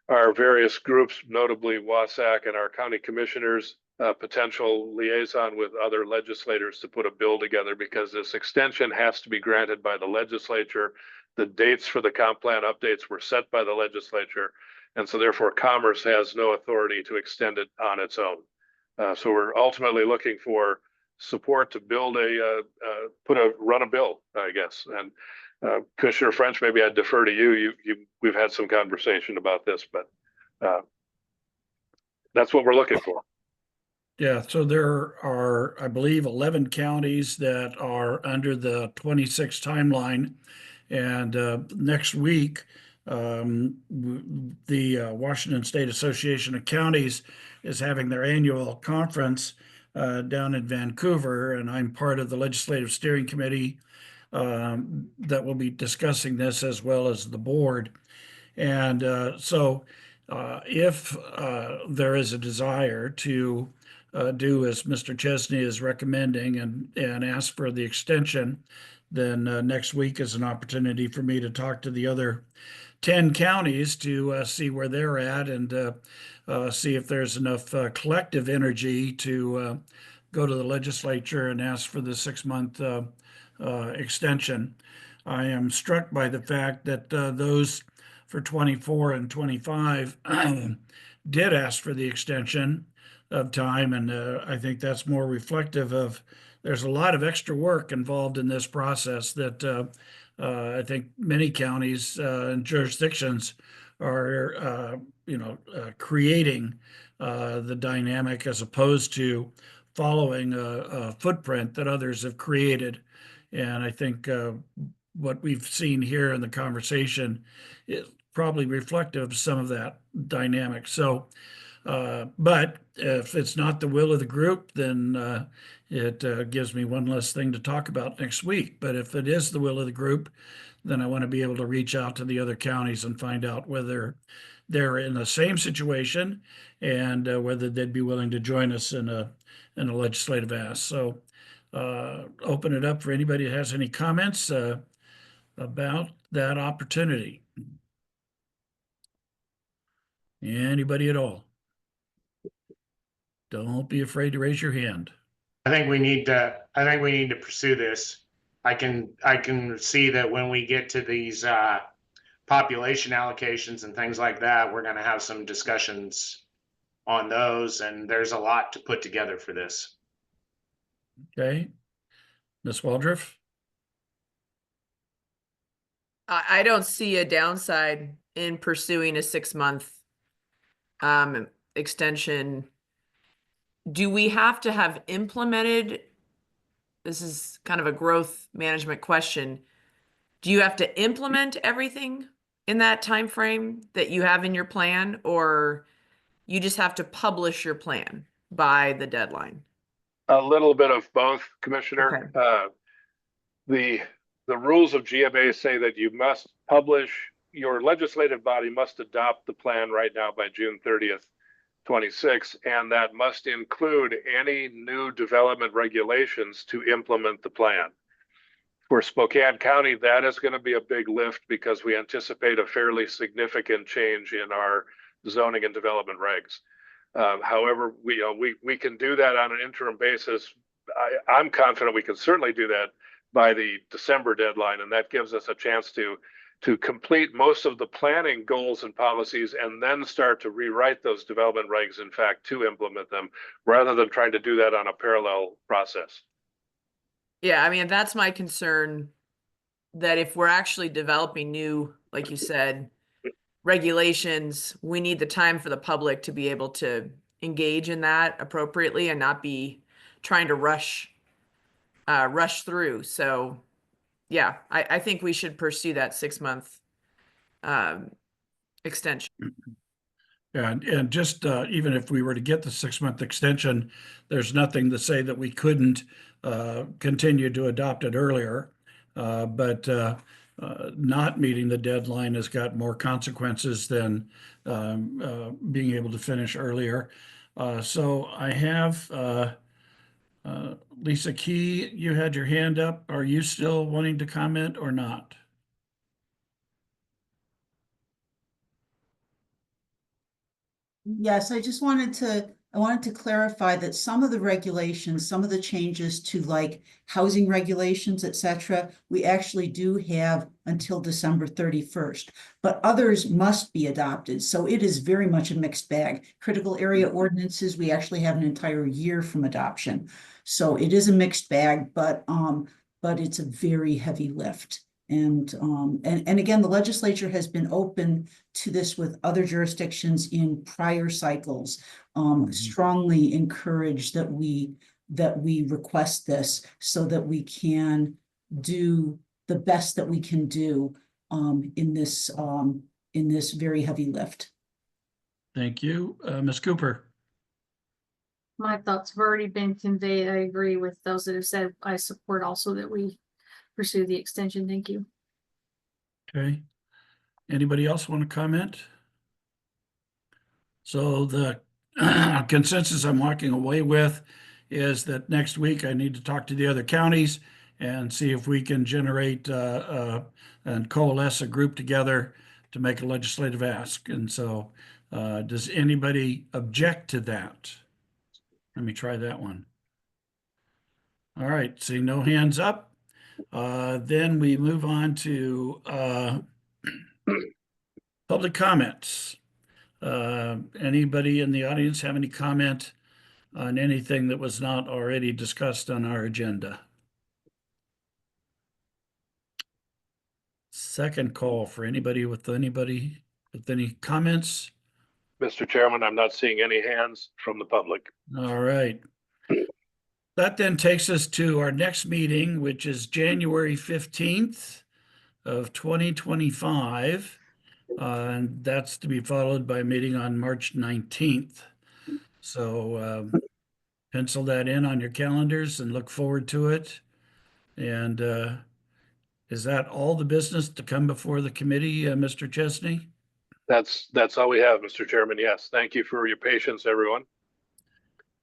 our various groups, notably WASAC and our county commissioners, potential liaison with other legislators to put a bill together, because this extension has to be granted by the legislature. The dates for the comp plan updates were set by the legislature, and so therefore Commerce has no authority to extend it on its own. So we're ultimately looking for support to build run a bill, I guess. And Commissioner French, maybe I'd defer to you. We've had some conversation about this, but that's what we're looking for. Yeah, so there are, I believe, 11 counties that are under the 26 timeline. And next week, the Washington State Association of Counties is having their annual conference down in Vancouver, and I'm part of the Legislative Steering Committee that will be discussing this, as well as the board. And so if there is a desire to do as Mr. Chesney is recommending and ask for the extension, then next week is an opportunity for me to talk to the other 10 counties to see where they're at and see if there's enough collective energy to go to the legislature and ask for the 6-month extension. I am struck by the fact that those for 24 and 25 did ask for the extension of time, and I think that's more reflective of there's a lot of extra work involved in this process that I think many counties and jurisdictions are creating the dynamic as opposed to following a footprint that others have created. And I think what we've seen here in the conversation is probably reflective of some of that dynamic. So, but if it's not the will of the group, then it gives me one less thing to talk about next week. But if it is the will of the group, then I want to be able to reach out to the other counties and find out whether they're in the same situation and whether they'd be willing to join us in a legislative ask. So open it up for anybody that has any comments about that opportunity. Anybody at all? Don't be afraid to raise your hand. I think we need to pursue this. I can see that when we get to these population allocations and things like that, we're going to have some discussions on those, and there's a lot to put together for this. Okay. Ms. Waldriff? I don't see a downside in pursuing a 6-month extension. Do we have to have implemented? This is kind of a growth management question. Do you have to implement everything in that time frame that you have in your plan, or you just have to publish your plan by the deadline? A little bit of both, Commissioner. Okay. The rules of GMA say that you must publish, your legislative body must adopt the plan right now by June 30th, 26, and that must include any new development regulations to implement the plan. For Spokane County, that is going to be a big lift because we anticipate a fairly significant change in our zoning and development regs. However, we can do that on an interim basis. I'm confident we can certainly do that by the December deadline, and that gives us a chance to complete most of the planning goals and policies and then start to rewrite those development regs, in fact, to implement them, rather than trying to do that on a parallel process. Yeah, I mean, that's my concern, that if we're actually developing new, like you said, regulations, we need the time for the public to be able to engage in that appropriately and not be trying to rush through. So yeah, I think we should pursue that 6-month extension. And just even if we were to get the 6-month extension, there's nothing to say that we couldn't continue to adopt it earlier. But not meeting the deadline has got more consequences than being able to finish earlier. So I have Lisa Key, you had your hand up. Are you still wanting to comment or not? Yes, I wanted to clarify that some of the regulations, some of the changes to like housing regulations, et cetera, we actually do have until December 31st, but others must be adopted. So it is very much a mixed bag. Critical area ordinances, we actually have an entire year from adoption. So it is a mixed bag, but it's a very heavy lift. And again, the legislature has been open to this with other jurisdictions in prior cycles. Strongly encourage that we request this so that we can do the best that we can do in this very heavy lift. Thank you. Ms. Cooper. My thoughts have already been conveyed. I agree with those that have said. I support also that we pursue the extension. Thank you. Okay. Anybody else want to comment? So the consensus I'm walking away with is that next week I need to talk to the other counties and see if we can generate and coalesce a group together to make a legislative ask. And so does anybody object to that? Let me try that one. All right, see no hands up. Then we move on to public comments. Anybody in the audience have any comment on anything that was not already discussed on our agenda? Second call for anybody with any comments. Mr. Chairman, I'm not seeing any hands from the public. All right. That then takes us to our next meeting, which is January 15th of 2025. And that's to be followed by a meeting on March 19th. So pencil that in on your calendars and look forward to it. And is that all the business to come before the committee, Mr. Chesney? That's all we have, Mr. Chairman. Yes. Thank you for your patience, everyone.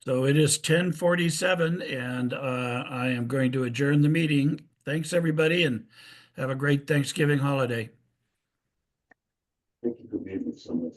So it is 10:47 and I am going to adjourn the meeting. Thanks, everybody, and have a great Thanksgiving holiday. Thank you for being so much.